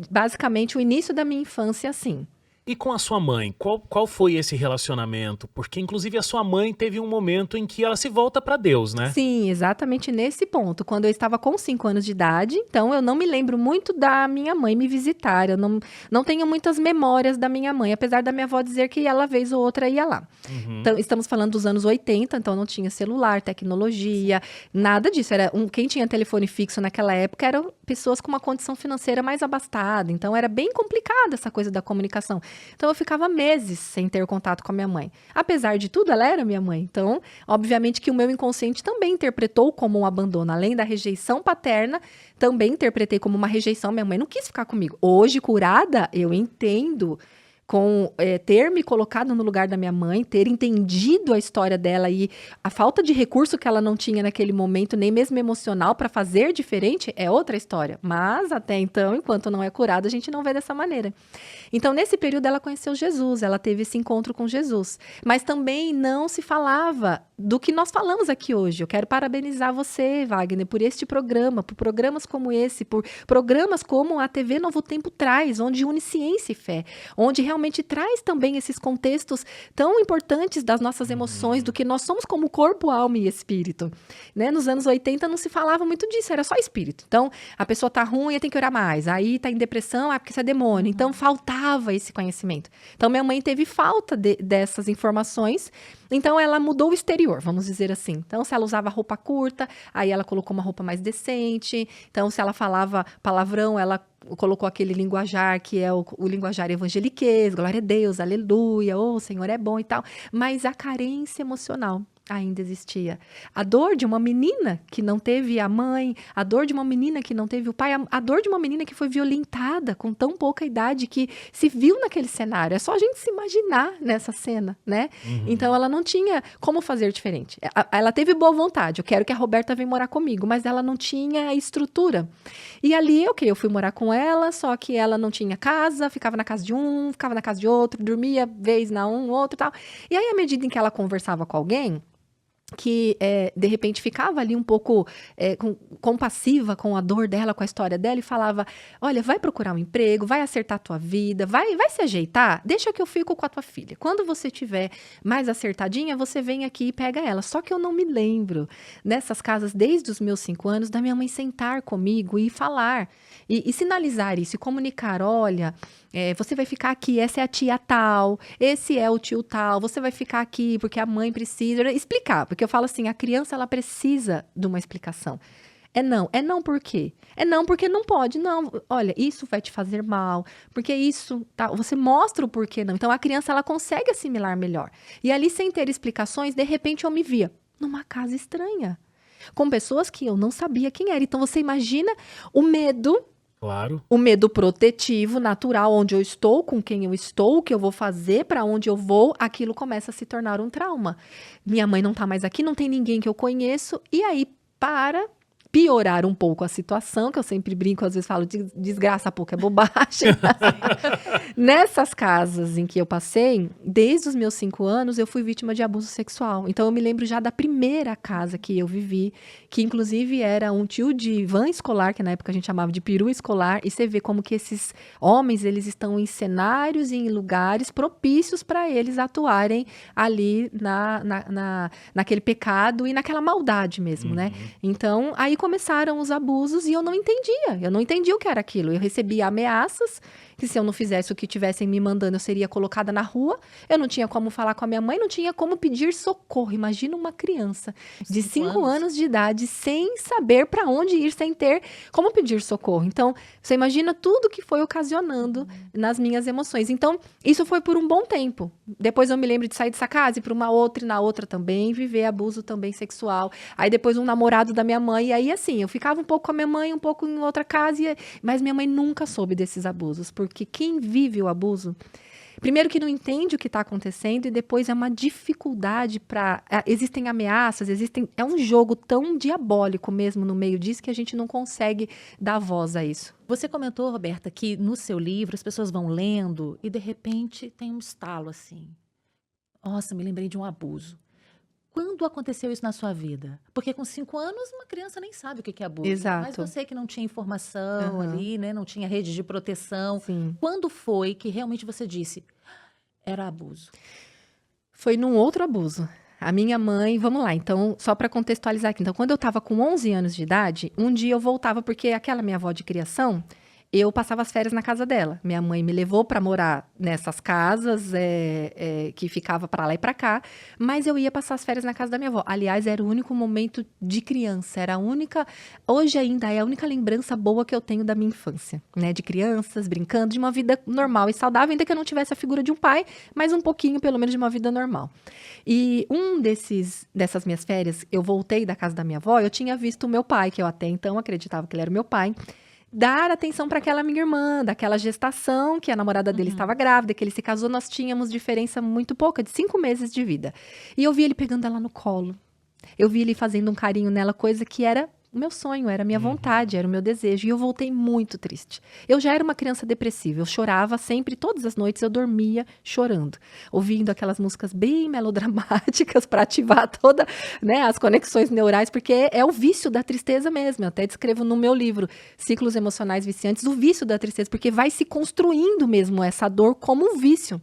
basicamente o início da minha infância, assim. E com a sua mãe, qual foi esse relacionamento? Porque, inclusive, a sua mãe teve um momento em que ela se volta para Deus, né? Sim, exatamente nesse ponto. Quando eu estava com 5 anos de idade, então eu não me lembro muito da minha mãe me visitar. Eu não tenho muitas memórias da minha mãe, apesar da minha avó dizer que ela, vez ou outra, ia lá. Então, estamos falando dos anos 80, então não tinha celular, tecnologia, nada disso. Quem tinha telefone fixo naquela época eram pessoas com uma condição financeira mais abastada. Então, era bem complicada essa coisa da comunicação. Então, eu ficava meses sem ter contato com a minha mãe. Apesar de tudo, ela era minha mãe. Então, obviamente que o meu inconsciente também interpretou como um abandono. Além da rejeição paterna, também interpretei como uma rejeição. Minha mãe não quis ficar comigo. Hoje, curada, eu entendo com ter me colocado no lugar da minha mãe, ter entendido a história dela e a falta de recurso que ela não tinha naquele momento, nem mesmo emocional, para fazer diferente, é outra história. Mas, até então, enquanto não é curada, a gente não vê dessa maneira. Então, nesse período, ela conheceu Jesus, ela teve esse encontro com Jesus. Mas também não se falava do que nós falamos aqui hoje. Eu quero parabenizar você, Wagner, por este programa, por programas como esse, por programas como a TV Novo Tempo traz, onde une ciência e fé, onde realmente traz também esses contextos tão importantes das nossas emoções, do que nós somos como corpo, alma e espírito. Né? Nos anos 80 não se falava muito disso, era só espírito. Então, a pessoa tá ruim, tem que orar mais. Aí tá em depressão, porque isso é demônio. Então, faltava esse conhecimento. Então, minha mãe teve falta dessas informações. Então, ela mudou o exterior, vamos dizer assim. Então, se ela usava roupa curta, aí ela colocou uma roupa mais decente. Então, se ela falava palavrão, ela colocou aquele linguajar que é o linguajar evangeliquez, glória a Deus, aleluia, o Senhor é bom e tal. Mas a carência emocional ainda existia. A dor de uma menina que não teve a mãe, a dor de uma menina que não teve o pai, a dor de uma menina que foi violentada com tão pouca idade que se viu naquele cenário. É só a gente se imaginar nessa cena, né? Então, ela não tinha como fazer diferente. Ela teve boa vontade. Eu quero que a Roberta venha morar comigo, mas ela não tinha estrutura. E ali, eu fui morar com ela, só que ela não tinha casa, ficava na casa de um, ficava na casa de outro, dormia vez na outro e tal. E aí, à medida em que ela conversava com alguém, que de repente ficava ali um pouco compassiva com a dor dela, com a história dela, e falava, olha, vai procurar um emprego, vai acertar a tua vida, vai se ajeitar, deixa que eu fico com a tua filha. Quando você tiver mais acertadinha, você vem aqui e pega ela. Só que eu não me lembro, nessas casas, desde os meus 5 anos, da minha mãe sentar comigo e falar, e sinalizar isso, e comunicar, olha, você vai ficar aqui, essa é a tia tal, esse é o tio tal, você vai ficar aqui porque a mãe precisa explicar, porque eu falo assim, a criança ela precisa de uma explicação. É não. É não por quê? É não porque não pode. Não, olha, isso vai te fazer mal. Porque isso, tá? Você mostra o porquê não. Então, a criança, ela consegue assimilar melhor. E ali, sem ter explicações, de repente eu me via numa casa estranha. Com pessoas que eu não sabia quem era. Então, você imagina o medo. Claro. O medo protetivo, natural, onde eu estou, com quem eu estou, o que eu vou fazer, para onde eu vou, aquilo começa a se tornar um trauma. Minha mãe não tá mais aqui, não tem ninguém que eu conheço, e aí, para piorar um pouco a situação, que eu sempre brinco, às vezes falo, desgraça pouco é bobagem. Nessas casas em que eu passei, desde os meus 5 anos, eu fui vítima de abuso sexual. Então, eu me lembro já da primeira casa que eu vivi, que inclusive era um tio de van escolar, que na época a gente chamava de peru escolar, e você vê como que esses homens, eles estão em cenários e em lugares propícios para eles atuarem ali naquele pecado e naquela maldade mesmo, né? Então, aí começaram os abusos e eu não entendia o que era aquilo. Eu recebia ameaças, que se eu não fizesse o que tivessem me mandando, eu seria colocada na rua. Eu não tinha como falar com a minha mãe, não tinha como pedir socorro. Imagina uma criança de 5 anos de idade sem saber para onde ir, sem ter como pedir socorro. Então, você imagina tudo que foi ocasionando nas minhas emoções. Então, isso foi por um bom tempo. Depois eu me lembro de sair dessa casa e para uma outra e na outra também, viver abuso também sexual. Aí depois um namorado da minha mãe, e aí assim, eu ficava um pouco com a minha mãe, um pouco em outra casa, mas minha mãe nunca soube desses abusos, porque quem vive o abuso, primeiro que não entende o que está acontecendo e depois é uma dificuldade para... Existem ameaças, é um jogo tão diabólico mesmo no meio disso que a gente não consegue dar voz a isso. Você comentou, Roberta, que no seu livro as pessoas vão lendo e de repente tem um estalo assim. Nossa, me lembrei de um abuso. Quando aconteceu isso na sua vida? Porque com 5 anos, uma criança nem sabe o que é abuso. Exato. Mas você que não tinha informação ali, né? Não tinha rede de proteção. Sim. Quando foi que realmente você disse, era abuso? Foi num outro abuso. A minha mãe, vamos lá, então, só para contextualizar aqui. Então, quando eu estava com 11 anos de idade, um dia eu voltava, porque aquela minha avó de criação... Eu passava as férias na casa dela. Minha mãe me levou para morar nessas casas que ficava para lá e para cá, mas eu ia passar as férias na casa da minha avó. Aliás, era o único momento de criança, era a única, hoje ainda é a única lembrança boa que eu tenho da minha infância, né? De crianças brincando, de uma vida normal e saudável, ainda que eu não tivesse a figura de um pai, mas um pouquinho, pelo menos, de uma vida normal. E dessas minhas férias, eu voltei da casa da minha avó, eu tinha visto o meu pai, que eu até então acreditava que ele era o meu pai, dar atenção para aquela minha irmã, daquela gestação, que a namorada dele estava grávida, que ele se casou, nós tínhamos diferença muito pouca, de 5 meses de vida. E eu vi ele pegando ela no colo. Eu vi ele fazendo um carinho nela, coisa que era o meu sonho, era a minha vontade, era o meu desejo. E eu voltei muito triste. Eu já era uma criança depressiva, eu chorava sempre, todas as noites eu dormia chorando, ouvindo aquelas músicas bem melodramáticas para ativar toda, né, as conexões neurais, porque é o vício da tristeza mesmo. Eu até descrevo no meu livro, Ciclos Emocionais Viciantes, o vício da tristeza, porque vai se construindo mesmo essa dor como um vício.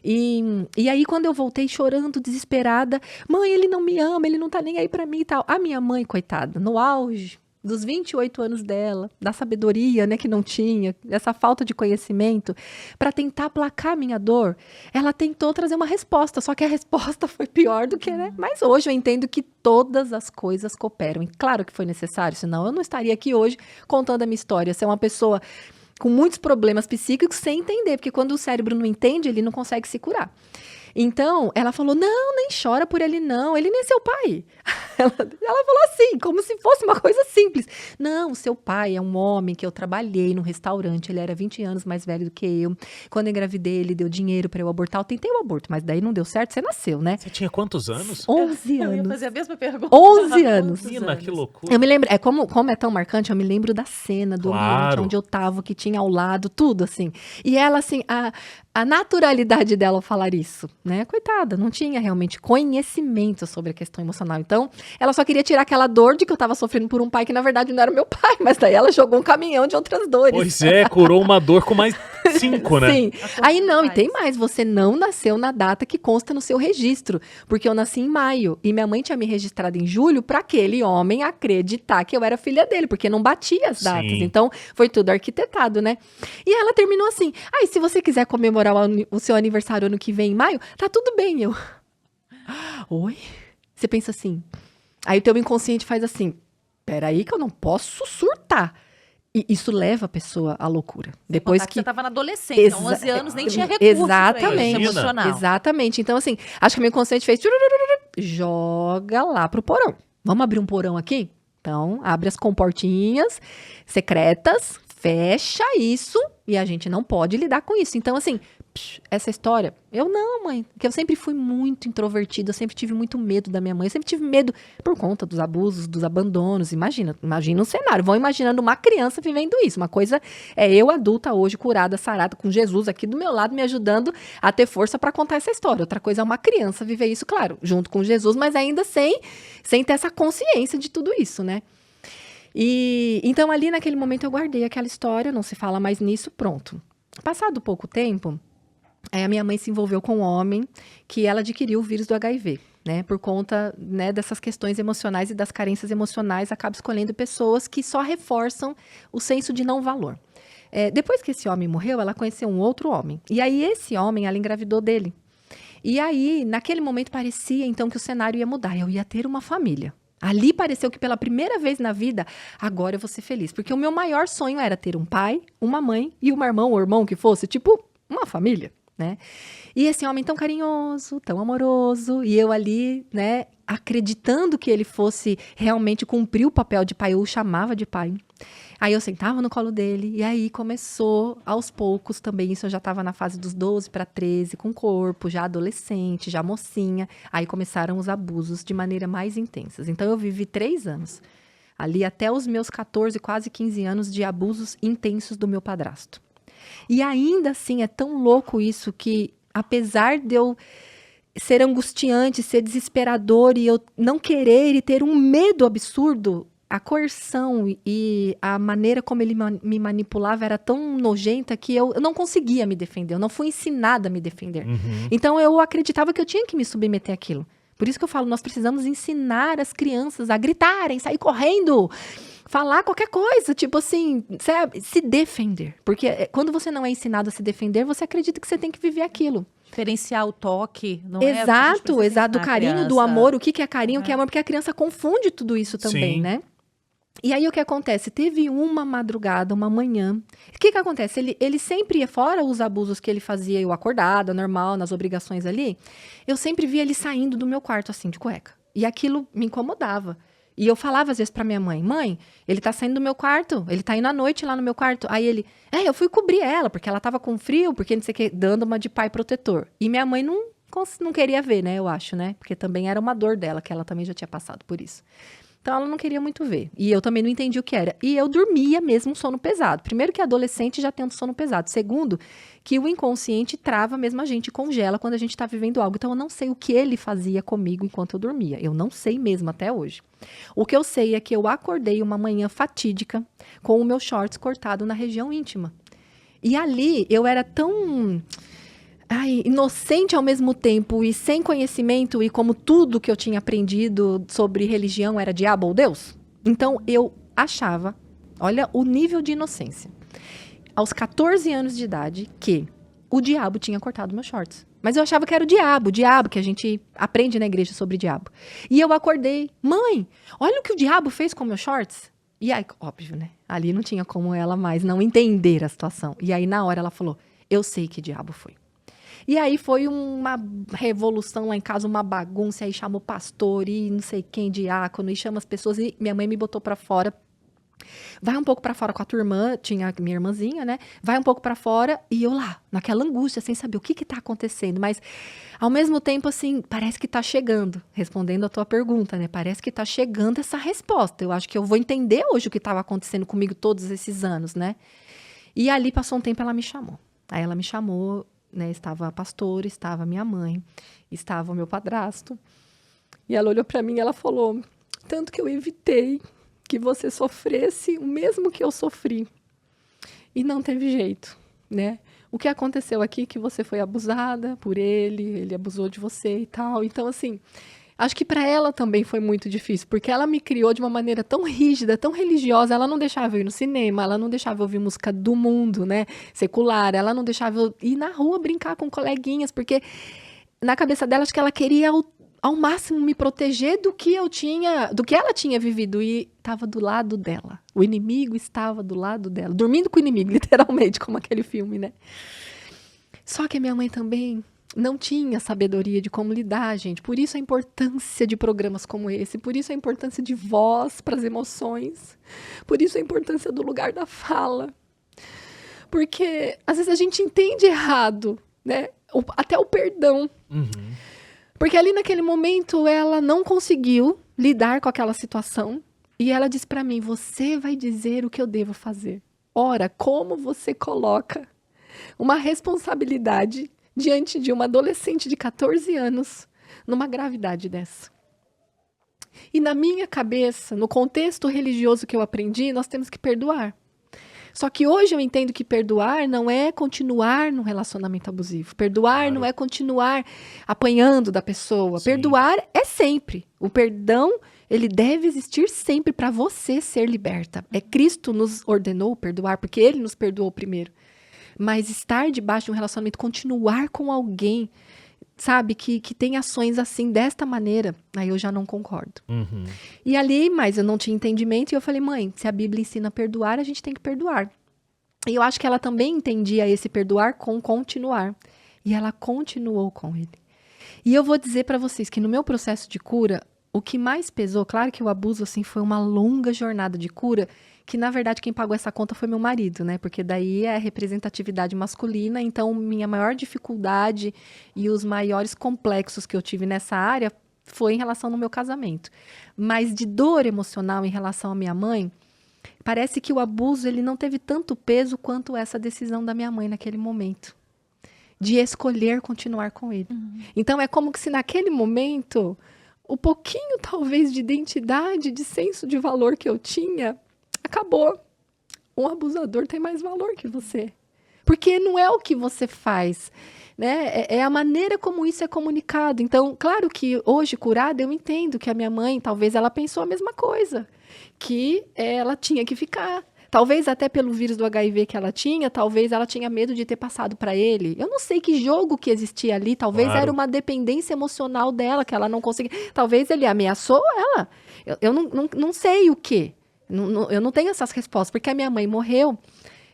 E aí, quando eu voltei chorando, desesperada, mãe, ele não me ama, ele não tá nem aí pra mim e tal. A minha mãe, coitada, no auge dos 28 anos dela, da sabedoria, né, que não tinha, dessa falta de conhecimento, para tentar aplacar a minha dor, ela tentou trazer uma resposta, só que a resposta foi pior do que, né? Mas hoje eu entendo que todas as coisas cooperam. E claro que foi necessário, senão eu não estaria aqui hoje contando a minha história. Ser uma pessoa com muitos problemas psíquicos sem entender, porque quando o cérebro não entende, ele não consegue se curar. Então, ela falou, não, nem chora por ele não, ele nem é seu pai. Ela falou assim, como se fosse uma coisa simples. Não, seu pai é um homem que eu trabalhei num restaurante, ele era 20 anos mais velho do que eu. Quando eu engravidei, ele deu dinheiro para eu abortar. Eu tentei o aborto, mas daí não deu certo, você nasceu, né? Você tinha quantos anos? 11 Eu ia anos. fazer a mesma pergunta. 11 anos. Menina, que loucura. Eu me lembro, como é tão marcante, eu me lembro da cena, do ambiente onde eu tava, que tinha ao lado, tudo assim. E ela, assim, a naturalidade dela ao falar isso, né? Coitada, não tinha realmente conhecimento sobre a questão emocional. Então, ela só queria tirar aquela dor de que eu tava sofrendo por um pai que, na verdade, não era meu pai. Mas daí ela jogou um caminhão de outras dores. Pois é, curou uma dor com mais 5, né? Sim. Aí não, e tem mais, você não nasceu na data que consta no seu registro, porque eu nasci em maio, e minha mãe tinha me registrado em julho para aquele homem acreditar que eu era filha dele, porque não batia as datas. Sim. Então, foi tudo arquitetado, né? E ela terminou assim, se você quiser comemorar o seu aniversário ano que vem, em maio, tá tudo bem. Eu, oi? Você pensa assim, aí o teu inconsciente faz assim, peraí que eu não posso surtar. E isso leva a pessoa à loucura. Depois que você estava na adolescência, 11 anos, nem tinha recurso para isso emocional. Exatamente. Então, assim, acho que o meu inconsciente fez... Joga lá pro porão. Vamos abrir um porão aqui? Então, abre as comportinhas secretas, fecha isso e a gente não pode lidar com isso. Então, assim, essa história... Eu não, mãe, porque eu sempre fui muito introvertida, eu sempre tive muito medo da minha mãe, eu sempre tive medo por conta dos abusos, dos abandonos. Imagina um cenário, vão imaginando uma criança vivendo isso. Uma coisa é eu adulta hoje, curada, sarada, com Jesus aqui do meu lado, me ajudando a ter força para contar essa história. Outra coisa é uma criança viver isso, claro, junto com Jesus, mas ainda sem ter essa consciência de tudo isso, né? E então ali naquele momento eu guardei aquela história, não se fala mais nisso, pronto. Passado pouco tempo, a minha mãe se envolveu com um homem que ela adquiriu o vírus do HIV, né? Por conta, né, dessas questões emocionais e das carências emocionais, acaba escolhendo pessoas que só reforçam o senso de não valor. Depois que esse homem morreu, ela conheceu um outro homem. E aí esse homem, ela engravidou dele. E aí, naquele momento, parecia então que o cenário ia mudar. Eu ia ter uma família. Ali pareceu que pela primeira vez na vida, agora eu vou ser feliz. Porque o meu maior sonho era ter um pai, uma mãe e um irmão ou irmão que fosse, tipo, uma família. Né? E esse homem tão carinhoso, tão amoroso, e eu ali, né, acreditando que ele fosse realmente cumprir o papel de pai, eu o chamava de pai. Aí eu sentava no colo dele, e aí começou aos poucos também, isso eu já estava na fase dos 12 para 13, com corpo, já adolescente, já mocinha, aí começaram os abusos de maneira mais intensa. Então eu vivi 3 anos, ali até os meus 14, quase 15 anos de abusos intensos do meu padrasto. E ainda assim, é tão louco isso que, apesar de eu ser angustiante, ser desesperador e eu não querer e ter um medo absurdo, a coerção e a maneira como ele me manipulava era tão nojenta que eu não conseguia me defender, eu não fui ensinada a me defender. Uhum. Então eu acreditava que eu tinha que me submeter àquilo. Por isso que eu falo, nós precisamos ensinar as crianças a gritarem, sair correndo, falar qualquer coisa, tipo assim, sabe? Se defender. Porque quando você não é ensinado a se defender, você acredita que você tem que viver aquilo. Diferenciar o toque, não exato, do carinho, do amor. O que é carinho, o que é amor? Porque a criança confunde tudo isso também, Sim. né? E aí o que acontece? Teve uma madrugada, uma manhã. O que acontece? Ele sempre ia, fora os abusos que ele fazia, eu acordada, normal, nas obrigações ali, eu sempre via ele saindo do meu quarto, assim, de cueca. E aquilo me incomodava. E eu falava às vezes pra minha mãe, ele tá saindo do meu quarto, ele tá indo à noite lá no meu quarto. Aí ele, eu fui cobrir ela, porque ela tava com frio, porque não sei o que, dando uma de pai protetor. E minha mãe não queria ver, né, eu acho, né? Porque também era uma dor dela, que ela também já tinha passado por isso. Então, ela não queria muito ver. E eu também não entendi o que era. E eu dormia mesmo sono pesado. Primeiro que adolescente já tem um sono pesado. Segundo, que o inconsciente trava mesmo a gente, congela quando a gente está vivendo algo. Então, eu não sei o que ele fazia comigo enquanto eu dormia. Eu não sei mesmo até hoje. O que eu sei é que eu acordei uma manhã fatídica com o meu shorts cortado na região íntima. E ali, eu era tão... inocente ao mesmo tempo e sem conhecimento, e como tudo que eu tinha aprendido sobre religião era diabo ou Deus. Então, eu achava, olha o nível de inocência, aos 14 anos de idade, que o diabo tinha cortado meus shorts. Mas eu achava que era o diabo que a gente aprende na igreja sobre diabo. E eu acordei, mãe, olha o que o diabo fez com meus shorts. E aí, óbvio, né? Ali não tinha como ela mais não entender a situação. E aí, na hora, ela falou, eu sei que diabo foi. E aí foi uma revolução lá em casa, uma bagunça, aí chamou pastor e não sei quem, diácono, e chama as pessoas, e minha mãe me botou pra fora. Vai um pouco pra fora com a tua irmã, tinha a minha irmãzinha, né? Vai um pouco pra fora, e eu lá, naquela angústia, sem saber o que tá acontecendo. Mas, ao mesmo tempo, assim, parece que tá chegando, respondendo a tua pergunta, né? Parece que tá chegando essa resposta. Eu acho que eu vou entender hoje o que tava acontecendo comigo todos esses anos, né? E ali, passou um tempo, ela me chamou. Aí ela me chamou... Né, estava a pastora, estava a minha mãe, estava o meu padrasto. E ela olhou para mim e ela falou, tanto que eu evitei que você sofresse o mesmo que eu sofri. E não teve jeito, né? O que aconteceu aqui é que você foi abusada por ele abusou de você e tal. Então, assim, acho que para ela também foi muito difícil, porque ela me criou de uma maneira tão rígida, tão religiosa. Ela não deixava eu ir no cinema, ela não deixava eu ouvir música do mundo, né, secular. Ela não deixava eu ir na rua brincar com coleguinhas, porque na cabeça dela, acho que ela queria ao máximo me proteger do que ela tinha vivido, e estava do lado dela. O inimigo estava do lado dela, dormindo com o inimigo, literalmente, como aquele filme, né? Só que a minha mãe também não tinha sabedoria de como lidar, gente. Por isso a importância de programas como esse, por isso a importância de voz para as emoções, por isso a importância do lugar da fala. Porque às vezes a gente entende errado, né? Até o perdão. Porque ali naquele momento ela não conseguiu lidar com aquela situação e ela disse para mim: você vai dizer o que eu devo fazer. Ora, como você coloca uma responsabilidade diante de uma adolescente de 14 anos numa gravidade dessa? E na minha cabeça, no contexto religioso que eu aprendi, nós temos que perdoar. Só que hoje eu entendo que perdoar não é continuar num relacionamento abusivo. Perdoar não é continuar apanhando da pessoa. Sim. Perdoar é sempre. O perdão, ele deve existir sempre para você ser liberta. Cristo nos ordenou perdoar, porque ele nos perdoou primeiro. Mas estar debaixo de um relacionamento, continuar com alguém, sabe, que tem ações assim, desta maneira, aí eu já não concordo. E ali, mas eu não tinha entendimento, e eu falei: mãe, se a Bíblia ensina a perdoar, a gente tem que perdoar. E eu acho que ela também entendia esse perdoar com continuar. E ela continuou com ele. E eu vou dizer para vocês que no meu processo de cura, o que mais pesou, claro que o abuso assim foi uma longa jornada de cura, que na verdade quem pagou essa conta foi meu marido, né? Porque daí é a representatividade masculina, então minha maior dificuldade e os maiores complexos que eu tive nessa área foi em relação ao meu casamento. Mas de dor emocional em relação à minha mãe, parece que o abuso ele não teve tanto peso quanto essa decisão da minha mãe naquele momento, de escolher continuar com ele. Então é como que se naquele momento, o pouquinho talvez de identidade, de senso de valor que eu tinha, acabou. Um abusador tem mais valor que você. Porque não é o que você faz, né? É a maneira como isso é comunicado. Então, claro que hoje, curada, eu entendo que a minha mãe, talvez ela pensou a mesma coisa. Que ela tinha que ficar. Talvez até pelo vírus do HIV que ela tinha, talvez ela tinha medo de ter passado para ele. Eu não sei que jogo que existia ali. Talvez era uma dependência emocional dela, que ela não conseguia. Talvez ele ameaçou ela. Eu não sei o quê. Eu não tenho essas respostas, porque a minha mãe morreu,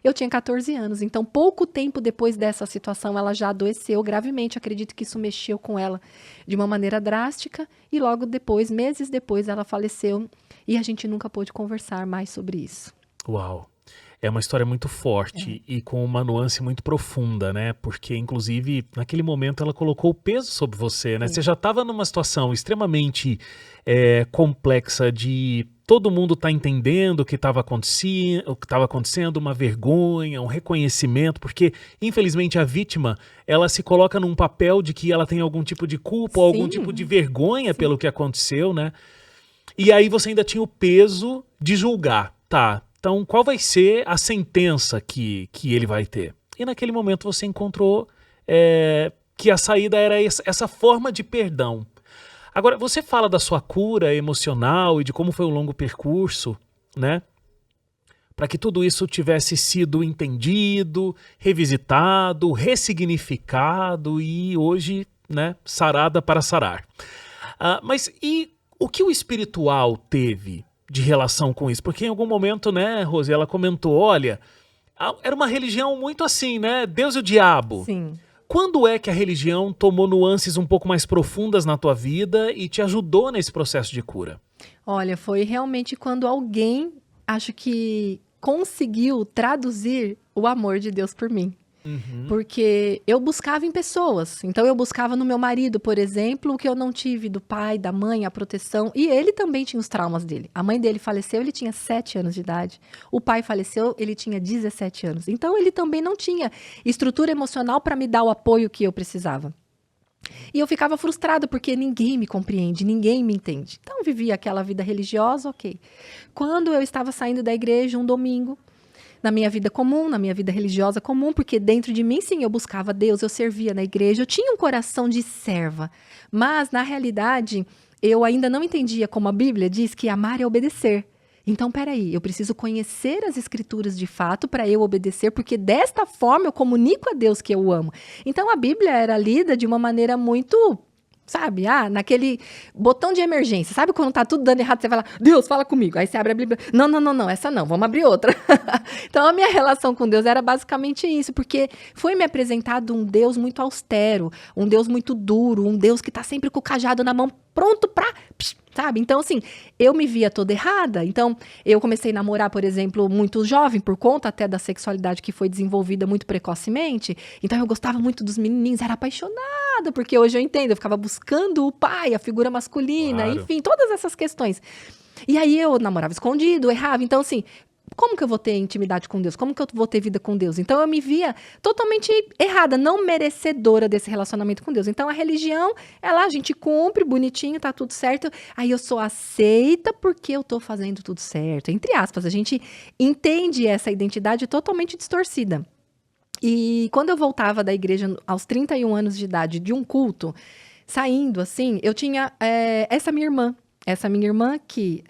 eu tinha 14 anos, então pouco tempo depois dessa situação ela já adoeceu gravemente, acredito que isso mexeu com ela de uma maneira drástica, e logo depois, meses depois, ela faleceu, e a gente nunca pôde conversar mais sobre isso. Uau! É uma história muito forte e com uma nuance muito profunda, né? Porque, inclusive, naquele momento ela colocou o peso sobre você, né? Sim. Você já estava numa situação extremamente complexa de todo mundo tá entendendo o que estava acontecendo, uma vergonha, um reconhecimento, porque, infelizmente, a vítima, ela se coloca num papel de que ela tem algum tipo de culpa, ou algum tipo de vergonha pelo que aconteceu, né? E aí você ainda tinha o peso de julgar, tá? Então, qual vai ser a sentença que ele vai ter? E naquele momento você encontrou que a saída era essa forma de perdão. Agora, você fala da sua cura emocional e de como foi um longo percurso, né? Para que tudo isso tivesse sido entendido, revisitado, ressignificado e hoje, né, sarada para sarar. Mas e o que o espiritual teve de relação com isso? Porque em algum momento, né, Rose, ela comentou, olha, era uma religião muito assim, né? Deus e o diabo. Sim. Quando é que a religião tomou nuances um pouco mais profundas na tua vida e te ajudou nesse processo de cura? Olha, foi realmente quando alguém, acho que conseguiu traduzir o amor de Deus por mim. Porque eu buscava em pessoas. Então, eu buscava no meu marido, por exemplo, o que eu não tive do pai, da mãe, a proteção. E ele também tinha os traumas dele. A mãe dele faleceu, ele tinha 7 anos de idade. O pai faleceu, ele tinha 17 anos. Então, ele também não tinha estrutura emocional para me dar o apoio que eu precisava. E eu ficava frustrada, porque ninguém me compreende, ninguém me entende. Então, eu vivia aquela vida religiosa, ok. Quando eu estava saindo da igreja um domingo, na minha vida comum, na minha vida religiosa comum, porque dentro de mim, sim, eu buscava Deus, eu servia na igreja, eu tinha um coração de serva. Mas, na realidade, eu ainda não entendia como a Bíblia diz que amar é obedecer. Então, peraí, eu preciso conhecer as escrituras de fato para eu obedecer, porque desta forma eu comunico a Deus que eu o amo. Então, a Bíblia era lida de uma maneira muito sabe? Naquele botão de emergência. Sabe quando tá tudo dando errado, você vai lá, Deus, fala comigo. Aí você abre a Bíblia, não, essa não, vamos abrir outra. Então, a minha relação com Deus era basicamente isso, porque foi me apresentado um Deus muito austero, um Deus muito duro, um Deus que tá sempre com o cajado na mão, pronto pra... Sabe? Então, assim, eu me via toda errada. Então, eu comecei a namorar, por exemplo, muito jovem, por conta até da sexualidade que foi desenvolvida muito precocemente. Então, eu gostava muito dos menininhos, era apaixonada, porque hoje eu entendo, eu ficava buscando o pai, a figura masculina, Claro. enfim, todas essas questões. E aí, eu namorava escondido, errava. Então, assim, como que eu vou ter intimidade com Deus? Como que eu vou ter vida com Deus? Então, eu me via totalmente errada, não merecedora desse relacionamento com Deus. Então, a religião, a gente cumpre, bonitinho, tá tudo certo. Aí, eu sou aceita porque eu tô fazendo tudo certo. Entre aspas, a gente entende essa identidade totalmente distorcida. E quando eu voltava da igreja aos 31 anos de idade, de um culto, saindo assim, eu tinha essa minha irmã. Essa minha irmã que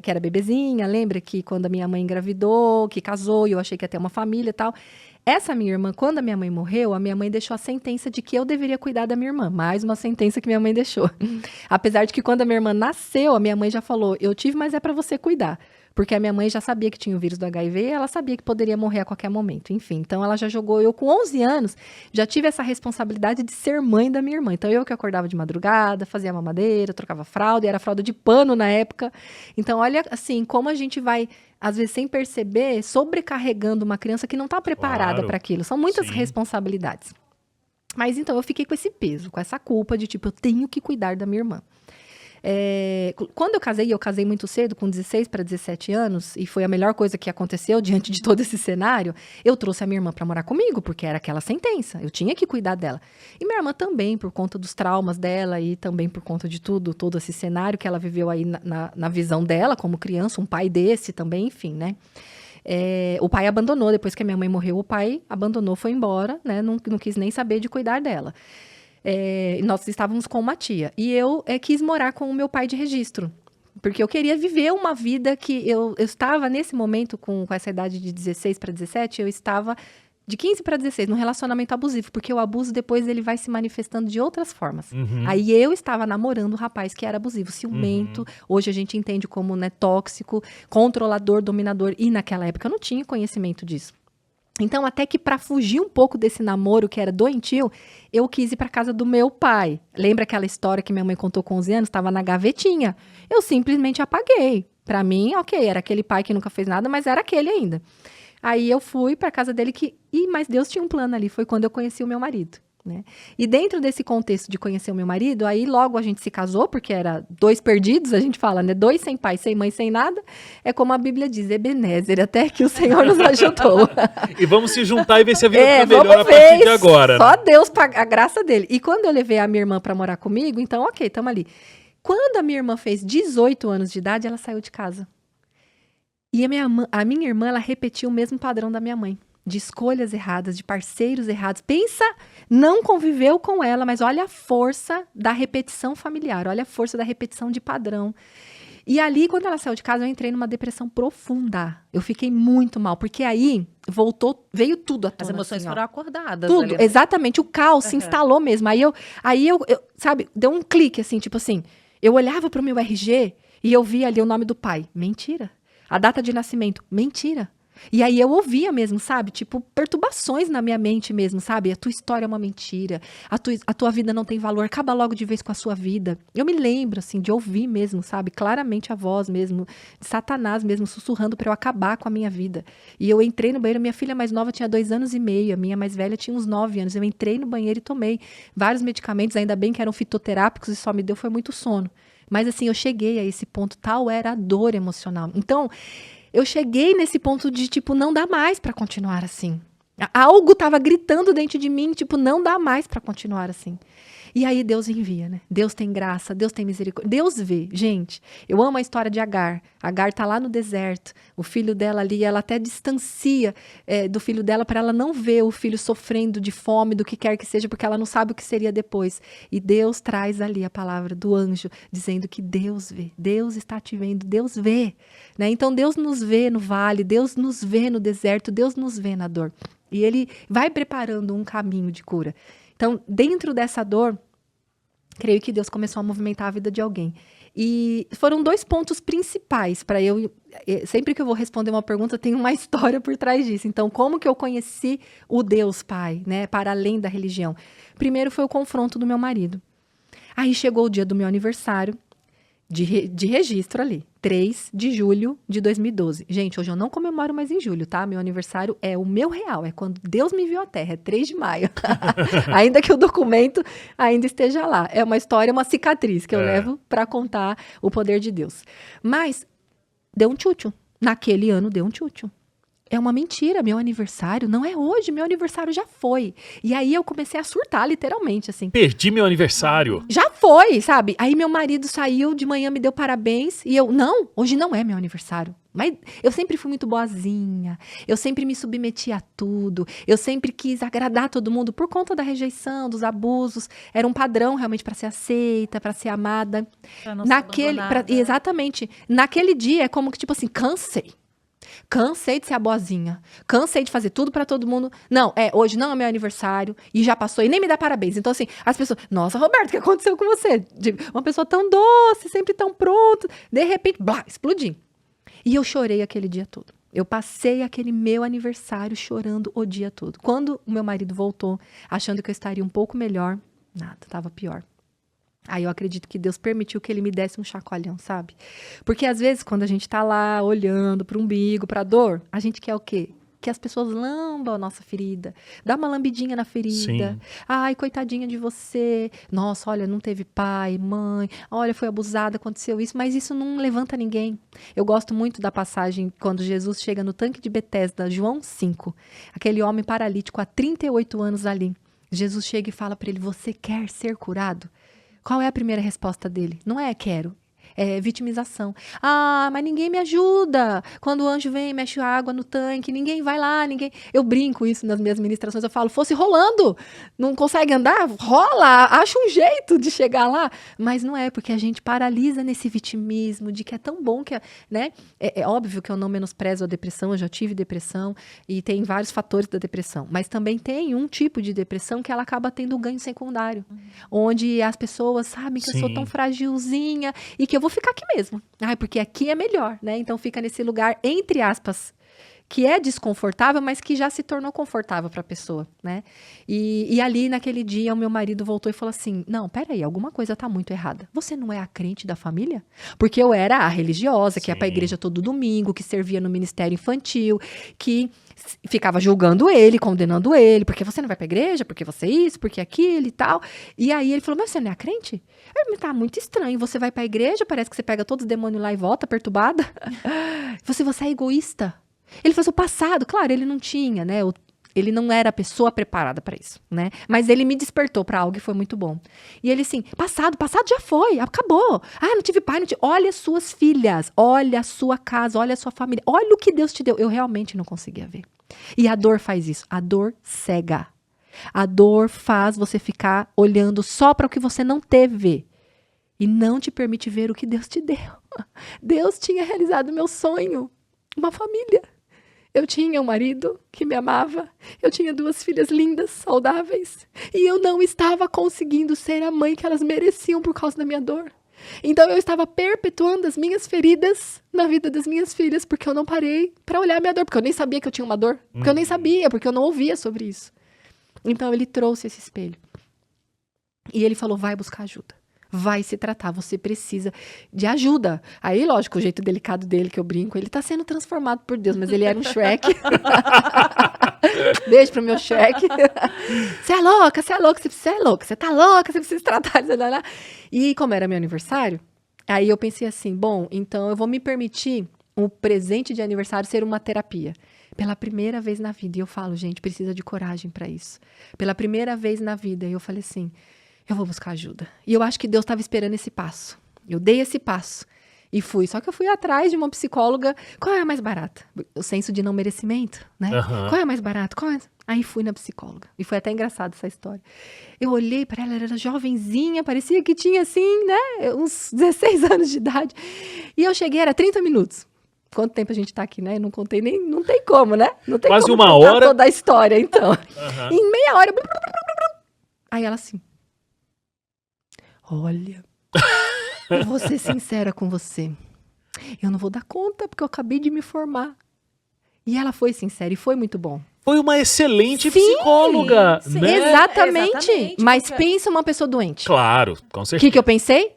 era bebezinha, lembra que quando a minha mãe engravidou, que casou, e eu achei que ia ter uma família e tal. Essa minha irmã, quando a minha mãe morreu, a minha mãe deixou a sentença de que eu deveria cuidar da minha irmã. Mais uma sentença que minha mãe deixou. Apesar de que quando a minha irmã nasceu, a minha mãe já falou, eu tive, mas é pra você cuidar. Porque a minha mãe já sabia que tinha o vírus do HIV e ela sabia que poderia morrer a qualquer momento. Enfim, então ela já jogou. Eu, com 11 anos, já tive essa responsabilidade de ser mãe da minha irmã. Então eu que acordava de madrugada, fazia mamadeira, trocava fralda, e era fralda de pano na época. Então, olha, assim, como a gente vai, às vezes, sem perceber, sobrecarregando uma criança que não está preparada Claro. para aquilo. São muitas Sim. responsabilidades. Mas então eu fiquei com esse peso, com essa culpa de tipo, eu tenho que cuidar da minha irmã. Quando eu casei muito cedo, com 16 para 17 anos, e foi a melhor coisa que aconteceu diante de todo esse cenário, eu trouxe a minha irmã para morar comigo, porque era aquela sentença, eu tinha que cuidar dela. E minha irmã também, por conta dos traumas dela e também por conta de todo esse cenário que ela viveu aí na visão dela, como criança, um pai desse também, enfim, né? O pai abandonou, depois que a minha mãe morreu, o pai abandonou, foi embora, né? Não quis nem saber de cuidar dela. Nós estávamos com uma tia. E eu quis morar com o meu pai de registro. Porque eu queria viver uma vida que eu estava, nesse momento, com essa idade de 16 para 17, eu estava de 15 para 16, num relacionamento abusivo. Porque o abuso, depois, ele vai se manifestando de outras formas. Uhum. Aí eu estava namorando um rapaz que era abusivo, ciumento. Hoje a gente entende como, né, tóxico, controlador, dominador. E naquela época eu não tinha conhecimento disso. Então, até que para fugir um pouco desse namoro que era doentio, eu quis ir para casa do meu pai. Lembra aquela história que minha mãe contou com 11 anos? Estava na gavetinha. Eu simplesmente apaguei. Para mim, ok, era aquele pai que nunca fez nada, mas era aquele ainda. Aí eu fui para casa dele mas Deus tinha um plano ali. Foi quando eu conheci o meu marido. Né? E dentro desse contexto de conhecer o meu marido, aí logo a gente se casou, porque era 2 perdidos, a gente fala, né? 2 sem pai, sem mãe, sem nada. É como a Bíblia diz, Ebenezer, até que o Senhor nos ajudou. E vamos se juntar e ver se a vida tá melhor vamos a partir de ver, agora. Só Deus, a graça dele. E quando eu levei a minha irmã para morar comigo, então ok, tamo ali. Quando a minha irmã fez 18 anos de idade, ela saiu de casa. E a minha irmã, ela repetiu o mesmo padrão da minha mãe. De escolhas erradas, de parceiros errados. Pensa, não conviveu com ela, mas olha a força da repetição familiar, olha a força da repetição de padrão. E ali, quando ela saiu de casa, eu entrei numa depressão profunda. Eu fiquei muito mal, porque aí veio tudo à tona. As emoções assim, foram acordadas. tudo, ali, né? exatamente, o caos se instalou mesmo. Aí eu, sabe, deu um clique, assim, tipo assim, eu olhava pro meu RG e eu via ali o nome do pai. Mentira. A data de nascimento. Mentira. E aí eu ouvia mesmo, sabe? Tipo, perturbações na minha mente mesmo, sabe? A tua história é uma mentira, a tua vida não tem valor, acaba logo de vez com a sua vida. Eu me lembro, assim, de ouvir mesmo, sabe? Claramente a voz mesmo, de Satanás mesmo, sussurrando pra eu acabar com a minha vida. E eu entrei no banheiro, minha filha mais nova tinha 2 anos e meio, a minha mais velha tinha uns 9 anos. Eu entrei no banheiro e tomei vários medicamentos, ainda bem que eram fitoterápicos e só me deu foi muito sono. Mas assim, eu cheguei a esse ponto, tal era a dor emocional. Então, eu cheguei nesse ponto de, tipo, não dá mais pra continuar assim. Algo tava gritando dentro de mim, tipo, não dá mais pra continuar assim. E aí Deus envia, né? Deus tem graça, Deus tem misericórdia. Deus vê. Gente, eu amo a história de Agar. Agar tá lá no deserto. O filho dela ali, ela até distancia do filho dela para ela não ver o filho sofrendo de fome, do que quer que seja, porque ela não sabe o que seria depois. E Deus traz ali a palavra do anjo, dizendo que Deus vê. Deus está te vendo, Deus vê. Né? Então Deus nos vê no vale, Deus nos vê no deserto, Deus nos vê na dor. E Ele vai preparando um caminho de cura. Então, dentro dessa dor, creio que Deus começou a movimentar a vida de alguém. E foram 2 pontos principais para eu... Sempre que eu vou responder uma pergunta, tem uma história por trás disso. Então, como que eu conheci o Deus Pai, né? Para além da religião? Primeiro foi o confronto do meu marido. Aí chegou o dia do meu aniversário, de registro ali, 3 de julho de 2012. Gente, hoje eu não comemoro mais em julho, tá? Meu aniversário é o meu real, é quando Deus me viu à terra, é 3 de maio. Ainda que o documento ainda esteja lá. É uma história, uma cicatriz que eu levo para contar o poder de Deus. Mas deu um tchutchu. Naquele ano deu um tchutchu. É uma mentira, meu aniversário não é hoje, meu aniversário já foi. E aí eu comecei a surtar, literalmente, assim. Perdi meu aniversário. Já foi, sabe? Aí meu marido saiu, de manhã me deu parabéns, e eu, não, hoje não é meu aniversário. Mas eu sempre fui muito boazinha, eu sempre me submeti a tudo, eu sempre quis agradar todo mundo por conta da rejeição, dos abusos. Era um padrão realmente para ser aceita, para ser amada. Pra não ser abandonada. Exatamente. Naquele dia é como que, tipo assim, cansei. Cansei de ser a boazinha. Cansei de fazer tudo pra todo mundo. Não, hoje não é meu aniversário e já passou e nem me dá parabéns. Então, assim, as pessoas... Nossa, Roberto, o que aconteceu com você? Uma pessoa tão doce, sempre tão pronta. De repente, blá, explodi. E eu chorei aquele dia todo. Eu passei aquele meu aniversário chorando o dia todo. Quando o meu marido voltou, achando que eu estaria um pouco melhor, nada, tava pior. Aí eu acredito que Deus permitiu que ele me desse um chacoalhão, sabe? Porque às vezes quando a gente tá lá olhando pro umbigo, pra dor, a gente quer o quê? Que as pessoas lambam a nossa ferida. Dá uma lambidinha na ferida. Sim. Ai, coitadinha de você. Nossa, olha, não teve pai, mãe. Olha, foi abusada, aconteceu isso. Mas isso não levanta ninguém. Eu gosto muito da passagem quando Jesus chega no tanque de Betesda, João 5. Aquele homem paralítico há 38 anos ali. Jesus chega e fala para ele, você quer ser curado? Qual é a primeira resposta dele? Não é quero, é vitimização. Ah, mas ninguém me ajuda. Quando o anjo vem, mexe a água no tanque, ninguém vai lá, ninguém... Eu brinco isso nas minhas ministrações, eu falo, fosse rolando, não consegue andar? Rola, acha um jeito de chegar lá. Mas não é, porque a gente paralisa nesse vitimismo de que é tão bom que... Né? É óbvio que eu não menosprezo a depressão, eu já tive depressão e tem vários fatores da depressão. Mas também tem um tipo de depressão que ela acaba tendo um ganho secundário. Onde as pessoas sabem que eu sou tão fragilzinha e que eu vou ficar aqui mesmo. Porque aqui é melhor, né? Então fica nesse lugar, entre aspas, que é desconfortável, mas que já se tornou confortável para a pessoa, né? E ali, naquele dia, o meu marido voltou e falou assim, não, peraí, alguma coisa tá muito errada. Você não é a crente da família? Porque eu era a religiosa, que ia pra igreja todo domingo, que servia no ministério infantil, que ficava julgando ele, condenando ele, porque você não vai pra igreja, porque você isso, porque aquilo e tal. E aí ele falou, mas você não é a crente? Tá muito estranho, você vai pra igreja, parece que você pega todos os demônios lá e volta perturbada. Você é egoísta. Ele falou assim, o passado, claro, ele não tinha, né? Ele não era a pessoa preparada para isso, né? Mas ele me despertou para algo e foi muito bom. E ele assim, passado já foi, acabou. Ah, não tive pai, não tive... Olha as suas filhas, olha a sua casa, olha a sua família, olha o que Deus te deu. Eu realmente não conseguia ver. E a dor faz isso, a dor cega. A dor faz você ficar olhando só para o que você não teve e não te permite ver o que Deus te deu. Deus tinha realizado o meu sonho, uma família. Eu tinha um marido que me amava, eu tinha 2 filhas lindas, saudáveis, e eu não estava conseguindo ser a mãe que elas mereciam por causa da minha dor. Então eu estava perpetuando as minhas feridas na vida das minhas filhas, porque eu não parei para olhar a minha dor, porque eu nem sabia que eu tinha uma dor, porque eu nem sabia, porque eu não ouvia sobre isso. Então ele trouxe esse espelho. E ele falou, vai buscar ajuda. Vai se tratar, você precisa de ajuda. Aí, lógico, o jeito delicado dele, que eu brinco, ele tá sendo transformado por Deus, mas ele era um Shrek. Beijo pro meu Shrek. Você é louca, você tá louca, você precisa se tratar. E como era meu aniversário, aí eu pensei assim, bom, então eu vou me permitir o presente de aniversário ser uma terapia. Pela primeira vez na vida. E eu falo, gente, precisa de coragem para isso. Pela primeira vez na vida. E eu falei assim, eu vou buscar ajuda. E eu acho que Deus estava esperando esse passo. Eu dei esse passo e fui. Só que eu fui atrás de uma psicóloga. Qual é a mais barata? O senso de não merecimento, né? Qual é a mais barata? Aí fui na psicóloga. E foi até engraçado essa história. Eu olhei para ela, ela era jovenzinha, parecia que tinha assim, né? Uns 16 anos de idade. E eu cheguei, era 30 minutos. Quanto tempo a gente tá aqui, né? Não contei nem... Não tem como, né? Não tem quase como uma hora toda a história, então. Em meia hora... Aí ela assim... olha, eu vou ser sincera com você. Eu não vou dar conta, porque eu acabei de me formar. E ela foi sincera, e foi muito bom. Foi uma excelente Sim, psicóloga, sim, né? Exatamente. Exatamente, Mas porque- pensa uma pessoa doente. Claro, com O certeza. que eu pensei?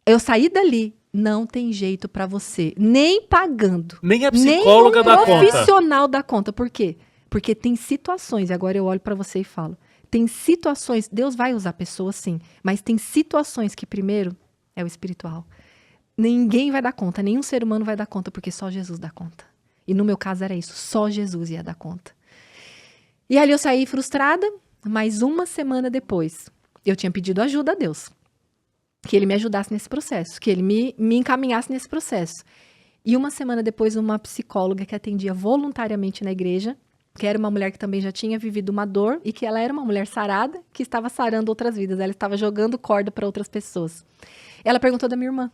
Eu saí dali. Não tem jeito pra você. Nem pagando. Nem a psicóloga dá conta. Profissional dá conta. Por quê? Porque tem situações, e agora eu olho pra você e falo, tem situações, Deus vai usar pessoas sim, mas tem situações que primeiro é o espiritual. Ninguém vai dar conta, nenhum ser humano vai dar conta, porque só Jesus dá conta. E no meu caso era isso, só Jesus ia dar conta. E ali eu saí frustrada, mas uma semana depois, eu tinha pedido ajuda a Deus. Que ele me ajudasse nesse processo, que ele me encaminhasse nesse processo. E uma semana depois, uma psicóloga que atendia voluntariamente na igreja, que era uma mulher que também já tinha vivido uma dor, e que ela era uma mulher sarada, que estava sarando outras vidas, ela estava jogando corda para outras pessoas. Ela perguntou da minha irmã.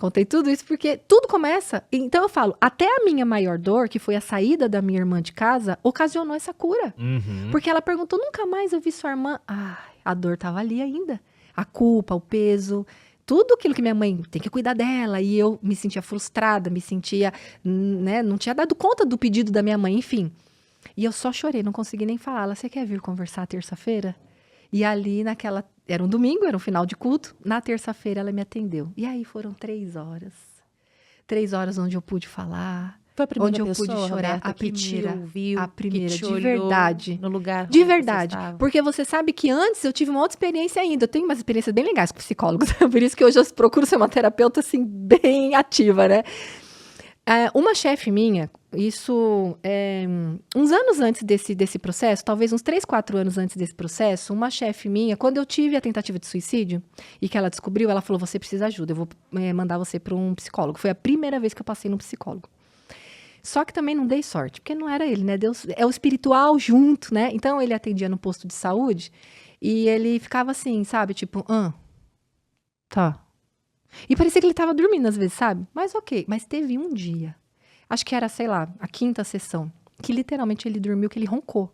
Contei tudo isso porque tudo começa. Então eu falo, até a minha maior dor, que foi a saída da minha irmã de casa, ocasionou essa cura. Uhum. Porque ela perguntou, nunca mais eu vi sua irmã. Ai, a dor estava ali ainda. A culpa, o peso, tudo aquilo que minha mãe tem que cuidar dela. E eu me sentia frustrada, me sentia, né, não tinha dado conta do pedido da minha mãe, enfim. E eu só chorei, não consegui nem falar. Ela, você quer vir conversar terça-feira? E ali naquela, era um domingo, era um final de culto. Na terça-feira ela me atendeu. E aí foram 3 horas. 3 horas onde eu pude falar. Foi a primeira Onde eu pessoa, pude chorar, Roberta, a que te primeira, ouviu, a primeira, que te de olhou verdade. no lugar De onde você verdade. estava. Porque você sabe que antes eu tive uma outra experiência ainda. Eu tenho umas experiências bem legais com psicólogos. Por isso que hoje eu procuro ser uma terapeuta, assim, bem ativa, né? Uma chefe minha, isso uns anos antes desse processo, talvez uns 3, 4 anos antes desse processo, uma chefe minha, quando eu tive a tentativa de suicídio e que ela descobriu, ela falou, você precisa de ajuda, eu vou mandar você para um psicólogo. Foi a primeira vez que eu passei num psicólogo. Só que também não dei sorte, porque não era ele, né? Deus é o espiritual junto, né? Então ele atendia no posto de saúde e ele ficava assim, sabe? Tipo, tá. E parecia que ele tava dormindo às vezes, sabe? Mas ok. Mas teve um dia, acho que era, sei lá, a 5ª sessão, que literalmente ele dormiu, que ele roncou.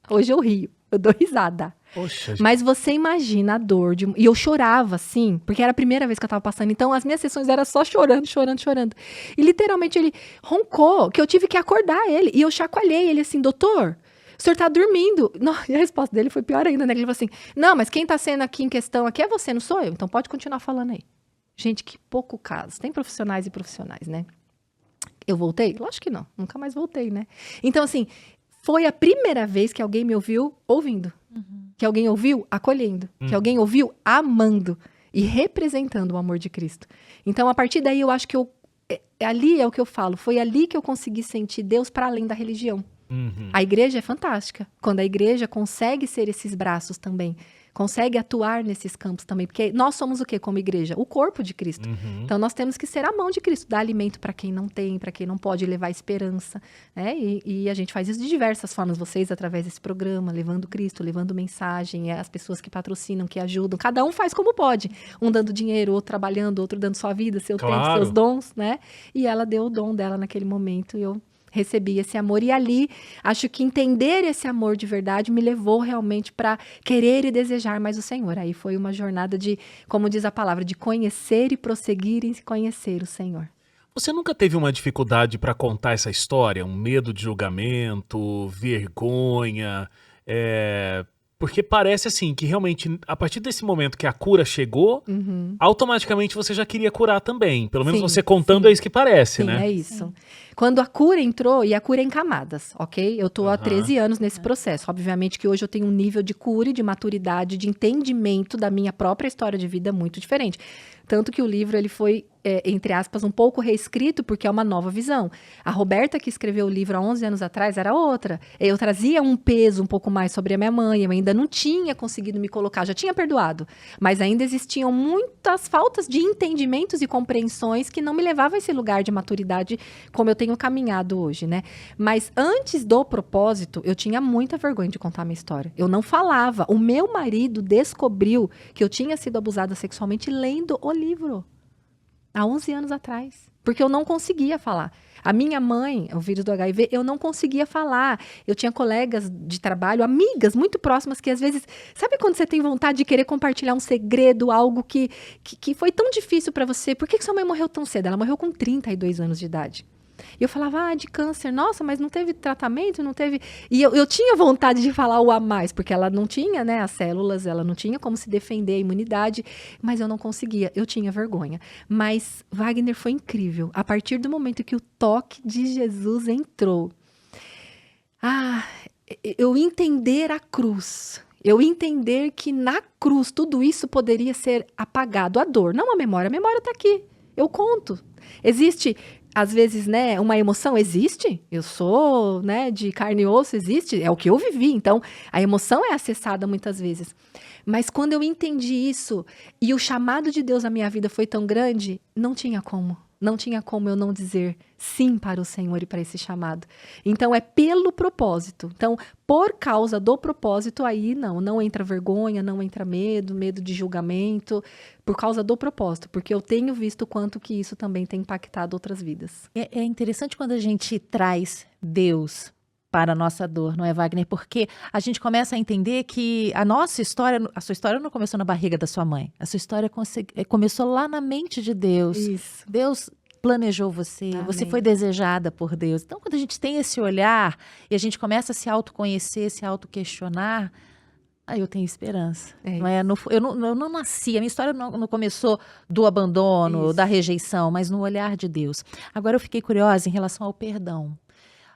Hoje eu rio, eu dou risada. Poxa, gente. Mas você imagina a dor de... E eu chorava, assim, porque era a primeira vez que eu tava passando. Então, as minhas sessões eram só chorando, chorando, chorando. E literalmente ele roncou, que eu tive que acordar ele. E eu chacoalhei ele assim, doutor, o senhor tá dormindo. Não, e a resposta dele foi pior ainda, né? Ele falou assim, não, mas quem tá sendo aqui em questão aqui é você, não sou eu. Então pode continuar falando aí. Gente, que pouco caso. Tem profissionais e profissionais, né? Eu voltei? Lógico que não. Nunca mais voltei, né? Então, assim, foi a primeira vez que alguém me ouviu ouvindo. Que alguém ouviu acolhendo. Que alguém ouviu amando. E representando o amor de Cristo. Então, a partir daí, eu acho que ali é o que eu falo. Foi ali que eu consegui sentir Deus para além da religião. Uhum. A igreja é fantástica. Quando a igreja consegue ser esses braços também. Consegue atuar nesses campos também. Porque nós somos o quê como igreja? O corpo de Cristo. Uhum. Então, nós temos que ser a mão de Cristo. Dar alimento para quem não tem, para quem não pode, levar esperança. Né? E a gente faz isso de diversas formas. Vocês, através desse programa, levando Cristo, levando mensagem, as pessoas que patrocinam, que ajudam. Cada um faz como pode. Um dando dinheiro, outro trabalhando, outro dando sua vida, seu tempo, Claro. seus dons. Né? E ela deu o dom dela naquele momento e eu recebi esse amor. E ali, acho que entender esse amor de verdade me levou realmente para querer e desejar mais o Senhor. Aí foi uma jornada de, como diz a palavra, de conhecer e prosseguir em conhecer o Senhor. Você nunca teve uma dificuldade para contar essa história? Um medo de julgamento, vergonha? Porque parece assim que realmente, a partir desse momento que a cura chegou, automaticamente você já queria curar também. Pelo menos Sim, você contando é isso que parece, Sim, né? é isso. Quando a cura entrou, e a cura é em camadas, ok? Eu tô há 13 anos nesse processo. Obviamente que hoje eu tenho um nível de cura e de maturidade, de entendimento da minha própria história de vida muito diferente. Tanto que o livro, ele foi, entre aspas, um pouco reescrito, porque é uma nova visão. A Roberta, que escreveu o livro há 11 anos atrás, era outra. Eu trazia um peso um pouco mais sobre a minha mãe, eu ainda não tinha conseguido me colocar, já tinha perdoado, mas ainda existiam muitas faltas de entendimentos e compreensões que não me levavam a esse lugar de maturidade como eu tenho caminhado hoje, né? Mas antes do propósito, eu tinha muita vergonha de contar a minha história. Eu não falava. O meu marido descobriu que eu tinha sido abusada sexualmente lendo o livro. Há 11 anos atrás. Porque eu não conseguia falar. A minha mãe, o vírus do HIV, eu não conseguia falar. Eu tinha colegas de trabalho, amigas muito próximas, que às vezes... Sabe quando você tem vontade de querer compartilhar um segredo, algo que foi tão difícil para você? Por que sua mãe morreu tão cedo? Ela morreu com 32 anos de idade. E eu falava, de câncer, nossa, mas não teve tratamento, não teve... E eu tinha vontade de falar o a mais, porque ela não tinha, né, as células, ela não tinha como se defender a imunidade, mas eu não conseguia, eu tinha vergonha. Mas Wagner foi incrível. A partir do momento que o toque de Jesus entrou, eu entender a cruz, eu entender que na cruz tudo isso poderia ser apagado, a dor, não a memória está aqui, eu conto. Existe... Às vezes, né, uma emoção existe, eu sou, né, de carne e osso, existe, é o que eu vivi, então a emoção é acessada muitas vezes. Mas quando eu entendi isso e o chamado de Deus na minha vida foi tão grande, não tinha como eu não dizer sim para o Senhor e para esse chamado. Então é pelo propósito. Então, por causa do propósito, aí não entra vergonha, não entra medo de julgamento, por causa do propósito, porque eu tenho visto o quanto que isso também tem impactado outras vidas. É interessante quando a gente traz Deus para a nossa dor, não é, Wagner? Porque a gente começa a entender que a sua história não começou na barriga da sua mãe. A sua história começou lá na mente de Deus. Isso. Deus planejou você, Amém. Você foi desejada por Deus. Então, quando a gente tem esse olhar e a gente começa a se autoconhecer, se autoquestionar, aí eu tenho esperança. Não é? Eu não nasci, a minha história não começou do abandono, da rejeição, mas no olhar de Deus. Agora eu fiquei curiosa em relação ao perdão.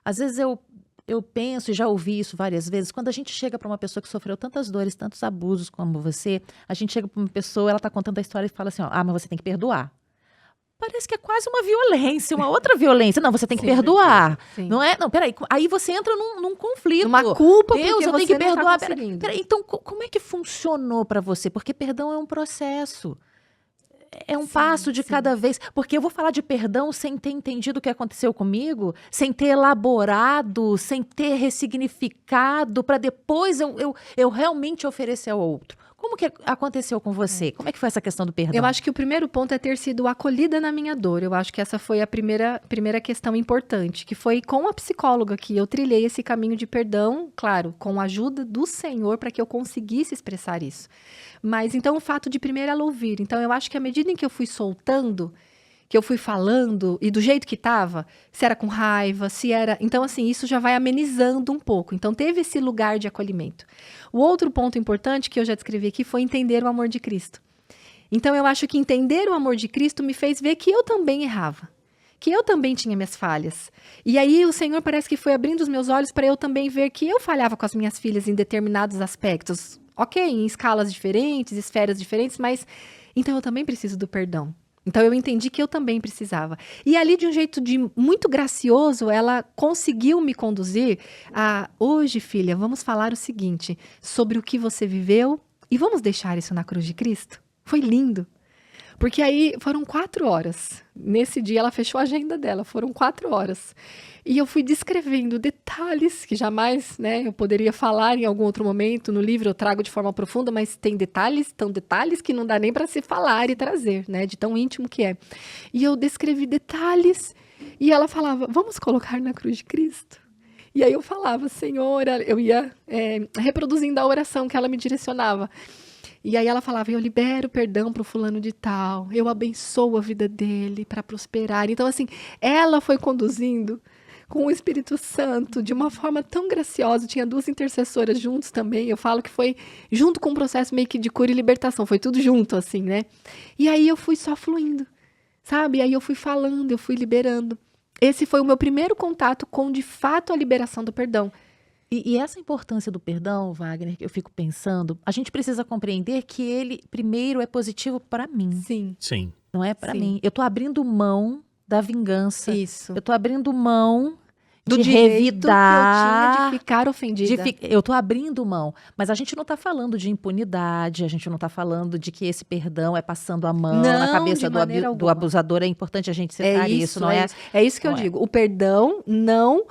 Às vezes eu penso, e já ouvi isso várias vezes, quando a gente chega para uma pessoa que sofreu tantas dores, tantos abusos como você, a gente chega para uma pessoa, ela está contando a história e fala assim, mas você tem que perdoar. Parece que é quase uma violência, uma outra violência. Não, você tem que perdoar. Não é? Não, peraí. Aí você entra num conflito. Uma culpa, Deus, porque eu tenho você que perdoar. Tá peraí, então, como é que funcionou para você? Porque perdão é um processo. É um passo de cada vez. Porque eu vou falar de perdão sem ter entendido o que aconteceu comigo, sem ter elaborado, sem ter ressignificado, para depois eu realmente oferecer ao outro. Como que aconteceu com você? Como é que foi essa questão do perdão? Eu acho que o primeiro ponto é ter sido acolhida na minha dor. Eu acho que essa foi a primeira questão importante, que foi com a psicóloga que eu trilhei esse caminho de perdão, claro, com a ajuda do Senhor para que eu conseguisse expressar isso. Mas então o fato de primeiro ela ouvir. Então eu acho que à medida em que eu fui soltando, que eu fui falando, e do jeito que estava, se era com raiva, se era... Então, assim, isso já vai amenizando um pouco. Então, teve esse lugar de acolhimento. O outro ponto importante que eu já descrevi aqui foi entender o amor de Cristo. Então, eu acho que entender o amor de Cristo me fez ver que eu também errava, que eu também tinha minhas falhas. E aí, o Senhor parece que foi abrindo os meus olhos para eu também ver que eu falhava com as minhas filhas em determinados aspectos. Ok, em escalas diferentes, esferas diferentes, mas... Então, eu também preciso do perdão. Então, eu entendi que eu também precisava. E ali, de um jeito muito gracioso, ela conseguiu me conduzir a... Hoje, filha, vamos falar o seguinte, sobre o que você viveu e vamos deixar isso na cruz de Cristo? Foi lindo. Porque aí foram 4 horas. Nesse dia, ela fechou a agenda dela, foram 4 horas. E eu fui descrevendo detalhes que jamais, né, eu poderia falar em algum outro momento. No livro eu trago de forma profunda, mas tem detalhes que não dá nem para se falar e trazer, né, de tão íntimo que é. E eu descrevi detalhes e ela falava, vamos colocar na cruz de Cristo? E aí eu falava, Senhora, eu ia reproduzindo a oração que ela me direcionava. E aí ela falava, eu libero perdão para o fulano de tal, eu abençoo a vida dele para prosperar. Então, assim, ela foi conduzindo com o Espírito Santo de uma forma tão graciosa. Tinha 2 intercessoras juntos também. Eu falo que foi junto com um processo meio que de cura e libertação. Foi tudo junto, assim, né? E aí eu fui só fluindo, sabe? E aí eu fui falando, eu fui liberando. Esse foi o meu primeiro contato com, de fato, a liberação do perdão. E essa importância do perdão, Wagner, que eu fico pensando, a gente precisa compreender que ele, primeiro, é positivo para mim. Sim. Não é para mim. Eu tô abrindo mão da vingança. Isso. Eu tô abrindo mão do de revidar, que eu tinha de ficar ofendida. Eu tô abrindo mão. Mas a gente não tá falando de impunidade, a gente não tá falando de que esse perdão é passando a mão na cabeça do abusador. É importante a gente citar isso, não é? É isso que eu digo. O perdão não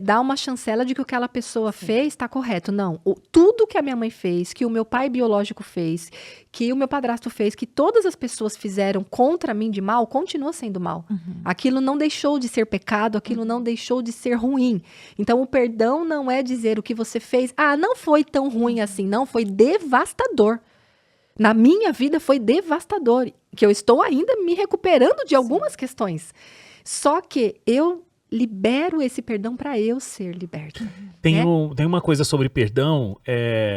dar uma chancela de que o que aquela pessoa fez está correto. Não, tudo que a minha mãe fez, que o meu pai biológico fez, que o meu padrasto fez, que todas as pessoas fizeram contra mim de mal, continua sendo mal. Aquilo não deixou de ser pecado, aquilo não deixou de ser ruim. Então, o perdão não é dizer o que você fez, não foi tão ruim assim, não, foi devastador. Na minha vida foi devastador, que eu estou ainda me recuperando de algumas questões. Só que eu libero esse perdão para eu ser liberta. Tem uma coisa sobre perdão,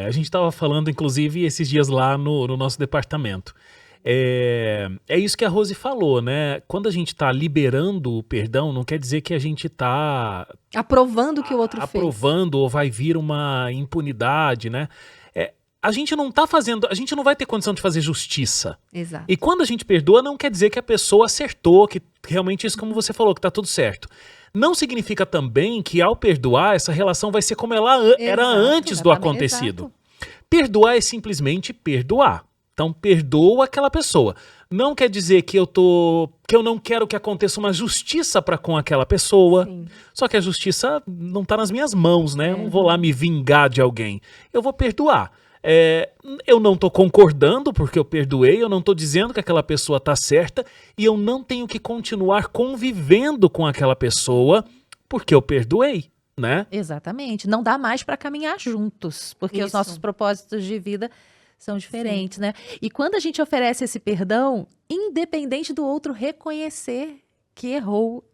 a gente estava falando, inclusive, esses dias lá no nosso departamento. É isso que a Rose falou, né? Quando a gente está liberando o perdão, não quer dizer que a gente está aprovando o que o outro fez. Aprovando ou vai vir uma impunidade, né? A gente não tá fazendo, a gente não vai ter condição de fazer justiça. Exato. E quando a gente perdoa, não quer dizer que a pessoa acertou, que realmente isso, como você falou, que tá tudo certo. Não significa também que ao perdoar, essa relação vai ser como ela era antes do acontecido. Exato. Perdoar é simplesmente perdoar. Então, perdoa aquela pessoa. Não quer dizer que eu não quero que aconteça uma justiça para com aquela pessoa. Sim. Só que a justiça não tá nas minhas mãos, né? Eu não vou lá me vingar de alguém. Eu vou perdoar. Eu não tô concordando porque eu perdoei, eu não tô dizendo que aquela pessoa tá certa e eu não tenho que continuar convivendo com aquela pessoa porque eu perdoei, né? Exatamente. Não dá mais para caminhar juntos, porque os nossos propósitos de vida são diferentes, né? E quando a gente oferece esse perdão, independente do outro reconhecer que errou.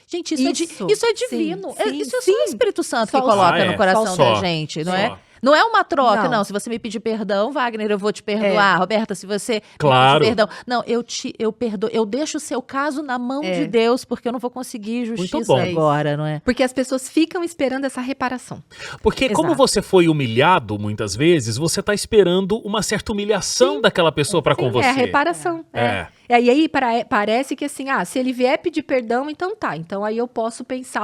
Gente, isso é divino. Isso é só o Espírito Santo que coloca no coração da gente, não é? Não é uma troca, não. Se você me pedir perdão, Wagner, eu vou te perdoar. Roberta, se você me pedir perdão. Não, eu perdoo. Eu deixo o seu caso na mão de Deus, porque eu não vou conseguir justiça agora, não é? Porque as pessoas ficam esperando essa reparação. Porque como você foi humilhado muitas vezes, você tá esperando uma certa humilhação daquela pessoa para com você. É a reparação. E aí parece que assim, se ele vier pedir perdão, então tá. Então aí eu posso pensar,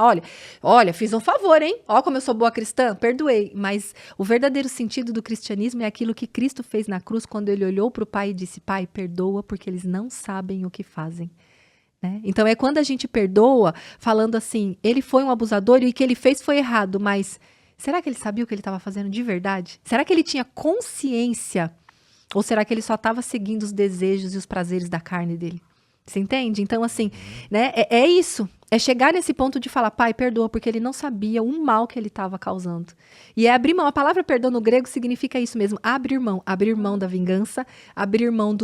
olha, fiz um favor, hein? Ó como eu sou boa cristã, perdoei. Mas o verdadeiro sentido do cristianismo é aquilo que Cristo fez na cruz quando ele olhou para o Pai e disse, Pai, perdoa porque eles não sabem o que fazem. Né? Então é quando a gente perdoa, falando assim, ele foi um abusador e o que ele fez foi errado, mas será que ele sabia o que ele estava fazendo de verdade? Será que ele tinha consciência? Ou será que ele só estava seguindo os desejos e os prazeres da carne dele? Você entende? Então, assim, né? É isso. É chegar nesse ponto de falar, Pai, perdoa, porque ele não sabia o mal que ele estava causando. E é abrir mão. A palavra perdão no grego significa isso mesmo. Abrir mão da vingança, abrir mão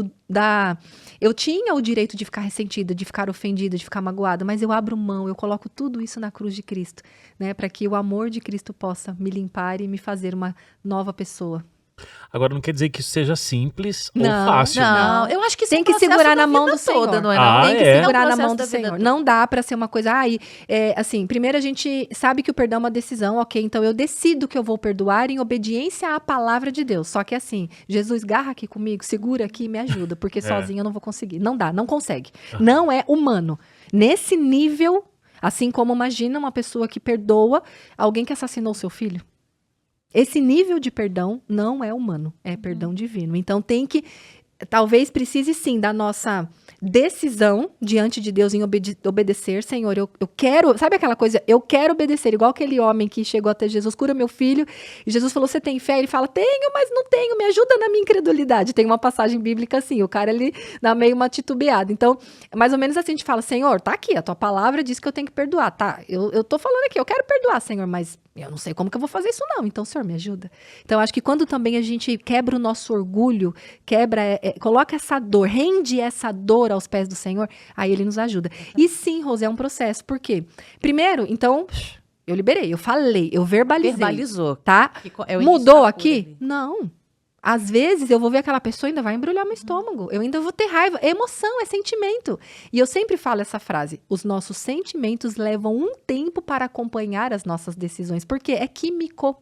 Eu tinha o direito de ficar ressentida, de ficar ofendida, de ficar magoada, mas eu abro mão, eu coloco tudo isso na cruz de Cristo, né? Para que o amor de Cristo possa me limpar e me fazer uma nova pessoa. Agora, não quer dizer que isso seja simples ou fácil. Não, eu acho que tem que segurar na mão do Senhor. Toda, não é? Tem que segurar na mão do Senhor. Não dá para ser uma coisa... assim, primeiro a gente sabe que o perdão é uma decisão, ok? Então eu decido que eu vou perdoar em obediência à palavra de Deus. Só que assim, Jesus, garra aqui comigo, segura aqui e me ajuda, porque sozinho eu não vou conseguir. Não dá, não consegue. Não é humano. Nesse nível, assim como imagina uma pessoa que perdoa alguém que assassinou seu filho. Esse nível de perdão não é humano, é perdão divino. Então talvez precise sim da nossa decisão diante de Deus em obedecer. Senhor, eu quero, sabe aquela coisa, eu quero obedecer, igual aquele homem que chegou até Jesus, cura meu filho, e Jesus falou, você tem fé? Ele fala, tenho, mas não tenho, me ajuda na minha incredulidade. Tem uma passagem bíblica assim, o cara ele dá meio uma titubeada. Então, mais ou menos assim, a gente fala, Senhor, tá aqui, a tua palavra diz que eu tenho que perdoar, tá? Eu tô falando aqui, eu quero perdoar, Senhor, mas eu não sei como que eu vou fazer isso não, então, Senhor, me ajuda. Então, acho que quando também a gente quebra o nosso orgulho, coloca essa dor, rende essa dor aos pés do Senhor, aí Ele nos ajuda. E sim, Rose, é um processo, por quê? Primeiro, então, eu liberei, eu falei, eu verbalizei. Verbalizou. Tá? Mudou aqui? Não. Às vezes eu vou ver aquela pessoa e ainda vai embrulhar meu estômago. Eu ainda vou ter raiva. É emoção, é sentimento. E eu sempre falo essa frase. Os nossos sentimentos levam um tempo para acompanhar as nossas decisões. Porque é químico.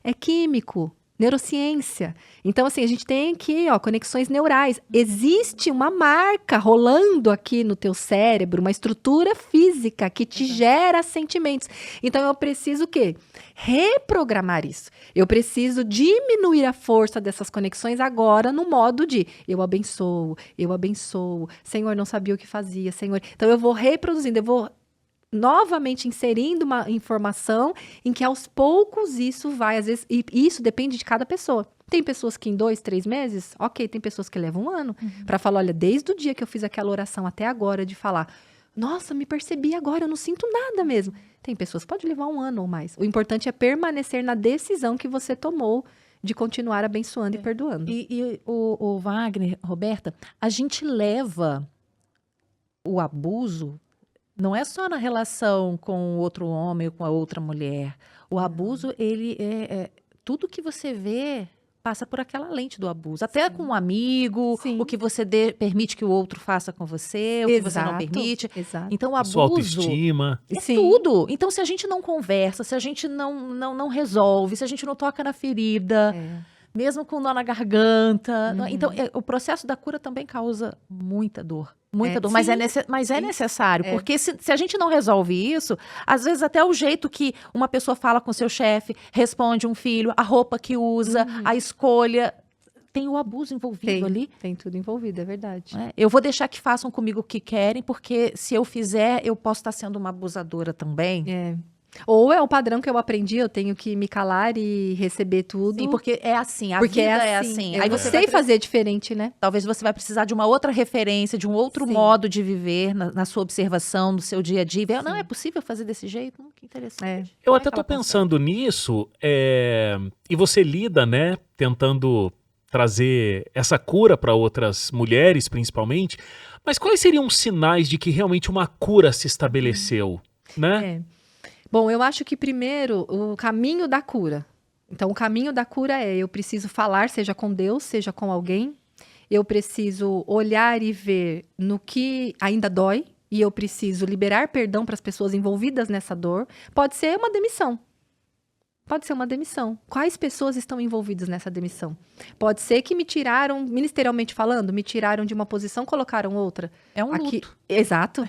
É químico. Neurociência. Então, assim, a gente tem aqui, conexões neurais. Existe uma marca rolando aqui no teu cérebro, uma estrutura física que te gera sentimentos. Então, eu preciso o quê? Reprogramar isso. Eu preciso diminuir a força dessas conexões agora no modo de eu abençoo, Senhor, não sabia o que fazia, Senhor. Então, eu vou reproduzindo, eu vou novamente inserindo uma informação em que aos poucos isso vai, às vezes, e isso depende de cada pessoa. Tem pessoas que em 2, 3 meses, ok, tem pessoas que levam 1 ano para falar, olha, desde o dia que eu fiz aquela oração até agora, de falar, nossa, me percebi agora, eu não sinto nada mesmo. Tem pessoas que pode levar 1 ano ou mais. O importante é permanecer na decisão que você tomou de continuar abençoando e perdoando. E o Wagner, Roberta, a gente leva o abuso, não é só na relação com o outro homem ou com a outra mulher. O abuso, ele tudo que você vê passa por aquela lente do abuso. Até com um amigo, Sim. o que você permite que o outro faça com você, o que você não permite. Exato. Então, o A sua abuso autoestima. é Sim. tudo. Então, se a gente não conversa, se a gente não resolve, se a gente não toca na ferida, mesmo com nó na garganta. Então, o processo da cura também causa muita dor. Muita dor, mas é necessário, porque se a gente não resolve isso, às vezes até o jeito que uma pessoa fala com seu chefe, responde um filho, a roupa que usa, a escolha, tem o abuso envolvido ali. Tem tudo envolvido, é verdade. Eu vou deixar que façam comigo o que querem, porque se eu fizer, eu posso estar sendo uma abusadora também. Ou é o padrão que eu aprendi, eu tenho que me calar e receber tudo. Sim, porque é assim, a porque vida é assim. Aí Eu você sei fazer diferente, né? Talvez você vai precisar de uma outra referência, de um outro modo de viver na sua observação, no seu dia a dia. Não, é possível fazer desse jeito? Que interessante. Eu até tô pensando nisso, e você lida, né, tentando trazer essa cura para outras mulheres, principalmente, mas quais seriam os sinais de que realmente uma cura se estabeleceu, né? Bom, eu acho que primeiro o caminho da cura. Então, o caminho da cura eu preciso falar, seja com Deus, seja com alguém. Eu preciso olhar e ver no que ainda dói. E eu preciso liberar perdão para as pessoas envolvidas nessa dor. Pode ser uma demissão. Pode ser uma demissão. Quais pessoas estão envolvidas nessa demissão? Pode ser que me tiraram, ministerialmente falando, me tiraram de uma posição, colocaram outra. É um luto. Exato.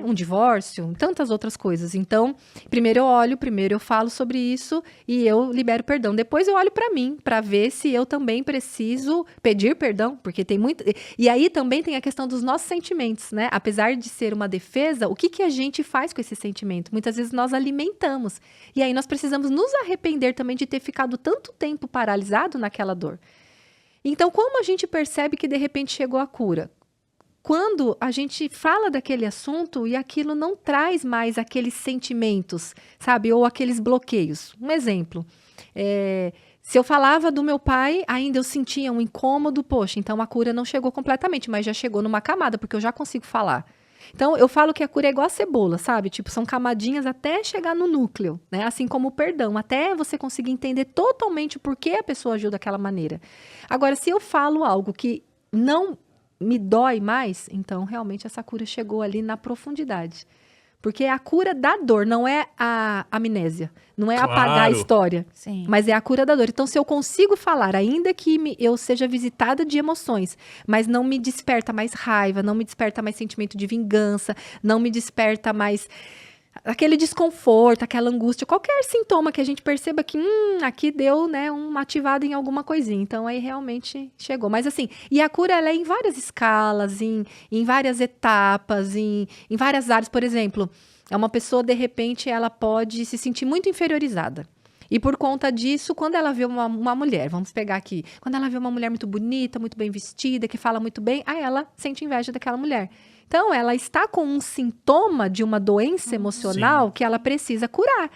Um divórcio, tantas outras coisas. Então, primeiro eu olho, primeiro eu falo sobre isso e eu libero perdão. Depois eu olho para mim, para ver se eu também preciso pedir perdão, porque tem muito... E aí também tem a questão dos nossos sentimentos, né? Apesar de ser uma defesa, o que a gente faz com esse sentimento? Muitas vezes nós alimentamos. E aí nós precisamos nos arrepender também de ter ficado tanto tempo paralisado naquela dor. Então, como a gente percebe que de repente chegou a cura? Quando a gente fala daquele assunto e aquilo não traz mais aqueles sentimentos, sabe? Ou aqueles bloqueios. Um exemplo, se eu falava do meu pai, ainda eu sentia um incômodo, poxa, então a cura não chegou completamente, mas já chegou numa camada, porque eu já consigo falar. Então, eu falo que a cura é igual a cebola, sabe? Tipo, são camadinhas até chegar no núcleo, né? Assim como o perdão, até você conseguir entender totalmente por que a pessoa agiu daquela maneira. Agora, se eu falo algo que não me dói mais, então realmente essa cura chegou ali na profundidade. Porque é a cura da dor, não é a amnésia, não é apagar a história, mas é a cura da dor. Então, se eu consigo falar, ainda que eu seja visitada de emoções, mas não me desperta mais raiva, não me desperta mais sentimento de vingança, não me desperta mais aquele desconforto, aquela angústia, qualquer sintoma que a gente perceba que aqui deu, né, uma ativada em alguma coisinha. Então, aí realmente chegou. Mas assim, e a cura ela é em várias escalas, em várias etapas, em várias áreas. Por exemplo, uma pessoa, de repente, ela pode se sentir muito inferiorizada. E por conta disso, quando ela vê uma mulher, vamos pegar aqui, quando ela vê uma mulher muito bonita, muito bem vestida, que fala muito bem, aí ela sente inveja daquela mulher. Então, ela está com um sintoma de uma doença emocional que ela precisa curar.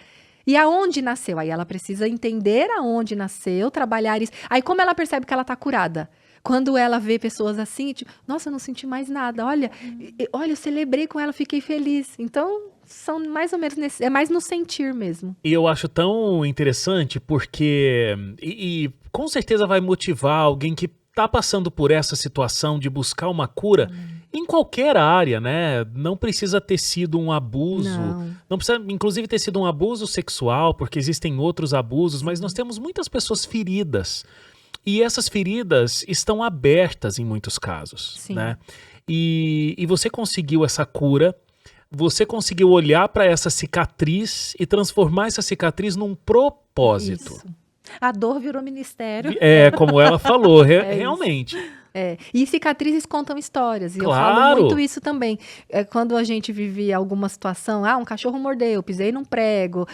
E aonde nasceu? Aí ela precisa entender aonde nasceu, trabalhar isso. Aí como ela percebe que ela está curada? Quando ela vê pessoas assim, tipo, nossa, eu não senti mais nada. Olha, eu celebrei com ela, fiquei feliz. Então, são mais ou menos é mais no sentir mesmo. E eu acho tão interessante porque e com certeza vai motivar alguém que está passando por essa situação de buscar uma cura em qualquer área, né? Não precisa ter sido um abuso, não precisa inclusive ter sido um abuso sexual, porque existem outros abusos, mas nós temos muitas pessoas feridas. E essas feridas estão abertas em muitos casos, né? E você conseguiu essa cura, você conseguiu olhar para essa cicatriz e transformar essa cicatriz num propósito. Isso. A dor virou ministério. Como ela falou, realmente. E cicatrizes contam histórias, e eu Claro. falo muito isso também. Quando a gente vive alguma situação, um cachorro mordeu, pisei num prego,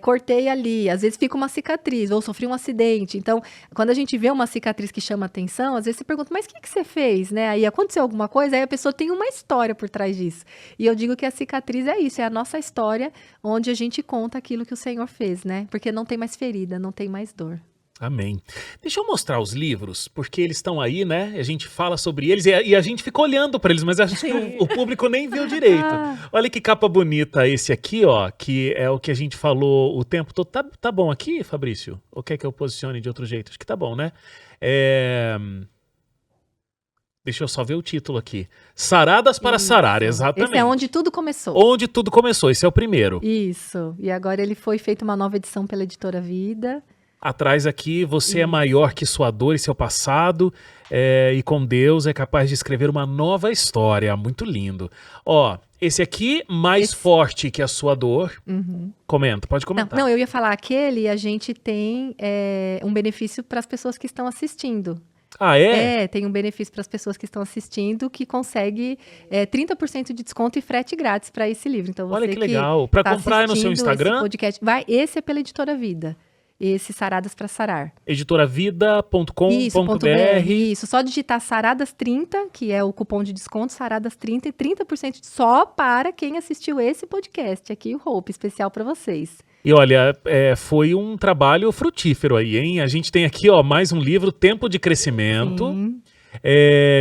cortei ali, às vezes fica uma cicatriz, ou sofri um acidente. Então, quando a gente vê uma cicatriz que chama atenção, às vezes você pergunta, mas o que você fez, né? Aí aconteceu alguma coisa, aí a pessoa tem uma história por trás disso. E eu digo que a cicatriz é isso, é a nossa história, onde a gente conta aquilo que o Senhor fez, né? Porque não tem mais ferida, não tem mais dor. Amém. Deixa eu mostrar os livros, porque eles estão aí, né? A gente fala sobre eles e a gente fica olhando para eles, mas acho que o público nem viu direito. Olha que capa bonita esse aqui, ó, que é o que a gente falou o tempo todo. Tá bom aqui, Fabrício? Ou quer que eu posicione de outro jeito? Acho que tá bom, né? Deixa eu só ver o título aqui. Saradas para Sarar, exatamente. Esse é onde tudo começou. Onde tudo começou, esse é o primeiro. Isso. E agora ele foi feito uma nova edição pela Editora Vida. Atrás aqui, você é maior que sua dor e seu passado, e com Deus é capaz de escrever uma nova história. Muito lindo. Ó, esse aqui, mais forte que a sua dor. Comenta, pode comentar. Não, eu ia falar aquele, a gente tem um benefício para as pessoas que estão assistindo. Ah, é? Tem um benefício para as pessoas que estão assistindo que consegue 30% de desconto e frete grátis para esse livro. Então, você olha que legal. Para comprar no seu Instagram? Podcast, esse é pela Editora Vida. Esse Saradas para Sarar. Editoravida.com.br. Isso, só digitar Saradas30, que é o cupom de desconto, Saradas30, e 30% só para quem assistiu esse podcast aqui, o Hope, especial para vocês. E olha, foi um trabalho frutífero aí, hein? A gente tem aqui, ó, mais um livro, Tempo de Crescimento.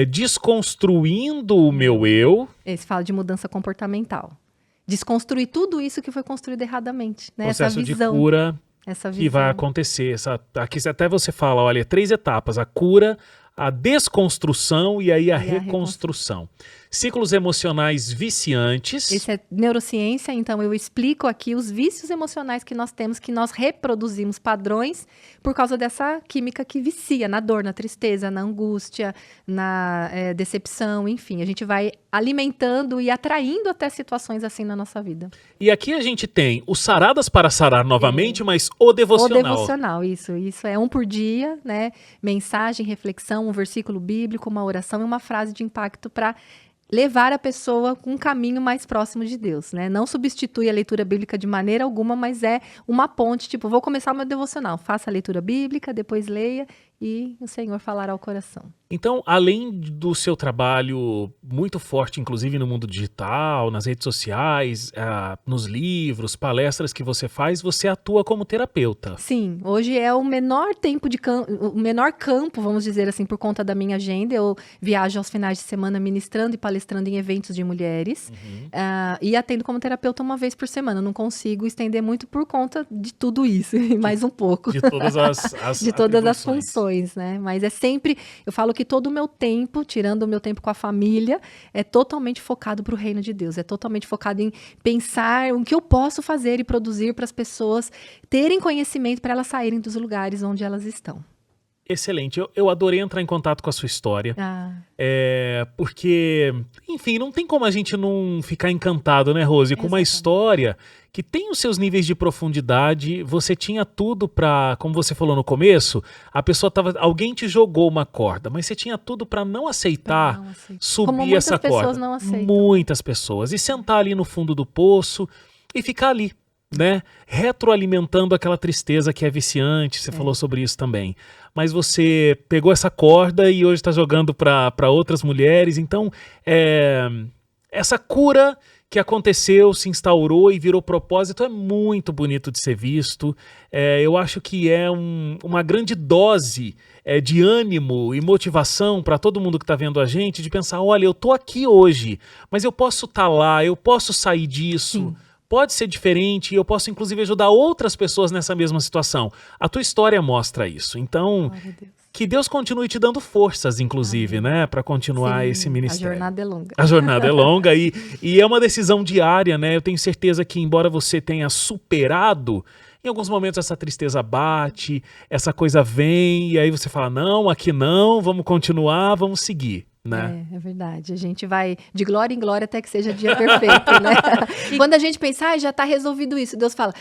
Desconstruindo o meu eu. Esse fala de mudança comportamental. Desconstruir tudo isso que foi construído erradamente, né? Processo essa visão. de cura. Essa visão. Que vai acontecer. Aqui até você fala, olha, 3 etapas: a cura, a desconstrução e aí a reconstrução. Ciclos emocionais viciantes. Esse é neurociência, então eu explico aqui os vícios emocionais que nós temos, que nós reproduzimos padrões por causa dessa química que vicia na dor, na tristeza, na angústia, na decepção, enfim. A gente vai alimentando e atraindo até situações assim na nossa vida. E aqui a gente tem o Saradas para Sarar novamente, mas o devocional. O devocional, isso é um por dia, né? Mensagem, reflexão, um versículo bíblico, uma oração e uma frase de impacto para levar a pessoa com um caminho mais próximo de Deus, né? Não substitui a leitura bíblica de maneira alguma, mas é uma ponte, tipo, vou começar o meu devocional, faça a leitura bíblica, depois leia e o Senhor falará ao coração. Então, além do seu trabalho muito forte, inclusive no mundo digital, nas redes sociais, nos livros, palestras que você faz, você atua como terapeuta. Sim, hoje é o menor tempo o menor campo, vamos dizer assim, por conta da minha agenda. Eu viajo aos finais de semana ministrando e palestrando em eventos de mulheres e atendo como terapeuta uma vez por semana. Eu não consigo estender muito por conta de tudo isso, mais um pouco. De todas as de todas as funções, né? Mas é sempre, eu falo que todo o meu tempo, tirando o meu tempo com a família, é totalmente focado para o reino de Deus. É totalmente focado em pensar o que eu posso fazer e produzir para as pessoas terem conhecimento, para elas saírem dos lugares onde elas estão. Excelente. Eu adorei entrar em contato com a sua história. Porque, enfim, não tem como a gente não ficar encantado, né, Rose? Com uma história que tem os seus níveis de profundidade. Você tinha tudo pra, como você falou no começo, alguém te jogou uma corda, mas você tinha tudo pra não aceitar subir essa corda. Muitas pessoas não aceitam. Muitas pessoas. E sentar ali no fundo do poço e ficar ali, né? Retroalimentando aquela tristeza que é viciante. Você falou sobre isso também. Mas você pegou essa corda e hoje está jogando para outras mulheres. Então, essa cura que aconteceu, se instaurou e virou propósito é muito bonito de ser visto. Eu acho que é uma grande dose de ânimo e motivação para todo mundo que está vendo a gente, de pensar, olha, eu tô aqui hoje, mas eu posso estar lá, eu posso sair disso. Sim. Pode ser diferente e eu posso, inclusive, ajudar outras pessoas nessa mesma situação. A tua história mostra isso. Então, que Deus continue te dando forças, inclusive, né? Para continuar esse ministério. A jornada é longa. A jornada é longa e é uma decisão diária, né? Eu tenho certeza que, embora você tenha superado, em alguns momentos essa tristeza bate, essa coisa vem e aí você fala, não, aqui não, vamos continuar, vamos seguir. né? É verdade. A gente vai de glória em glória até que seja dia perfeito, né? Quando a gente pensa, já está resolvido isso, Deus fala,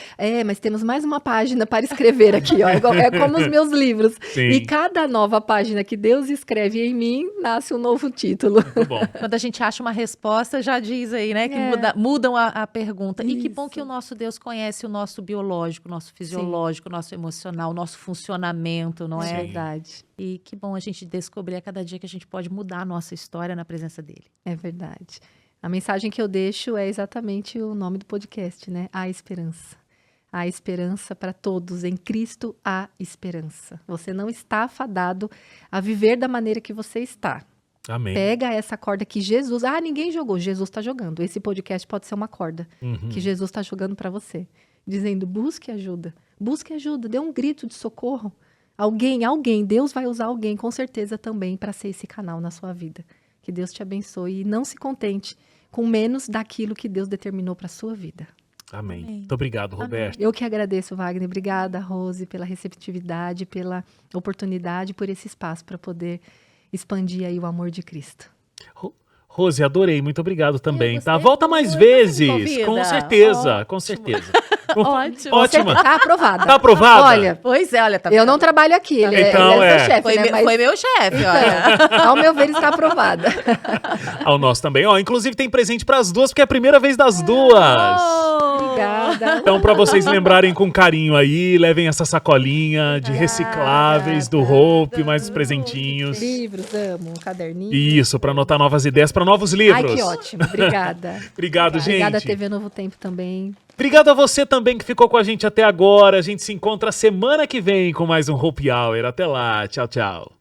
mas temos mais uma página para escrever aqui, ó. É como os meus livros. Sim. E cada nova página que Deus escreve em mim, nasce um novo título. Muito bom. Quando a gente acha uma resposta, já diz aí, né? Que mudam a pergunta. E que bom que o nosso Deus conhece o nosso biológico, o nosso fisiológico, o nosso emocional, o nosso funcionamento, não é? É verdade. E que bom a gente descobrir a cada dia que a gente pode mudar a nossa história na presença dele. É verdade. A mensagem que eu deixo é exatamente o nome do podcast, né? A esperança. A esperança para todos. Em Cristo há esperança. Você não está afadado a viver da maneira que você está. Amém. Pega essa corda que Jesus... ninguém jogou. Jesus está jogando. Esse podcast pode ser uma corda que Jesus está jogando para você. Dizendo, busque ajuda. Busque ajuda. Dê um grito de socorro. Alguém, Deus vai usar alguém com certeza também para ser esse canal na sua vida. Que Deus te abençoe e não se contente com menos daquilo que Deus determinou para a sua vida. Amém. Muito obrigado, Roberto. Eu que agradeço, Wagner. Obrigada, Rose, pela receptividade, pela oportunidade, por esse espaço para poder expandir aí o amor de Cristo. Rose, adorei. Muito obrigado também, tá? gostei Volta mais muito. vezes. Você me convida? Com certeza, Ótimo. com certeza. Ótimo. Ótima. Tá aprovada. Tá aprovada? Olha, Pois é, olha, tá eu não trabalho aqui, ele Então, é seu chefe, Foi, né? Mas, foi meu chefe, olha. ao meu ver, está aprovada. Ao nosso também. Inclusive tem presente pras duas, porque é a primeira vez das duas. Obrigada. Então, pra vocês lembrarem com carinho aí, levem essa sacolinha de recicláveis do Hope, mais os presentinhos. Livros, amo, um caderninho. Isso, pra anotar novas ideias pra novos livros. Ai, que ótimo. Obrigada. Obrigado, gente. Obrigada, TV Novo Tempo também. Obrigado a você também que ficou com a gente até agora. A gente se encontra semana que vem com mais um Hope Hour. Até lá. Tchau, tchau.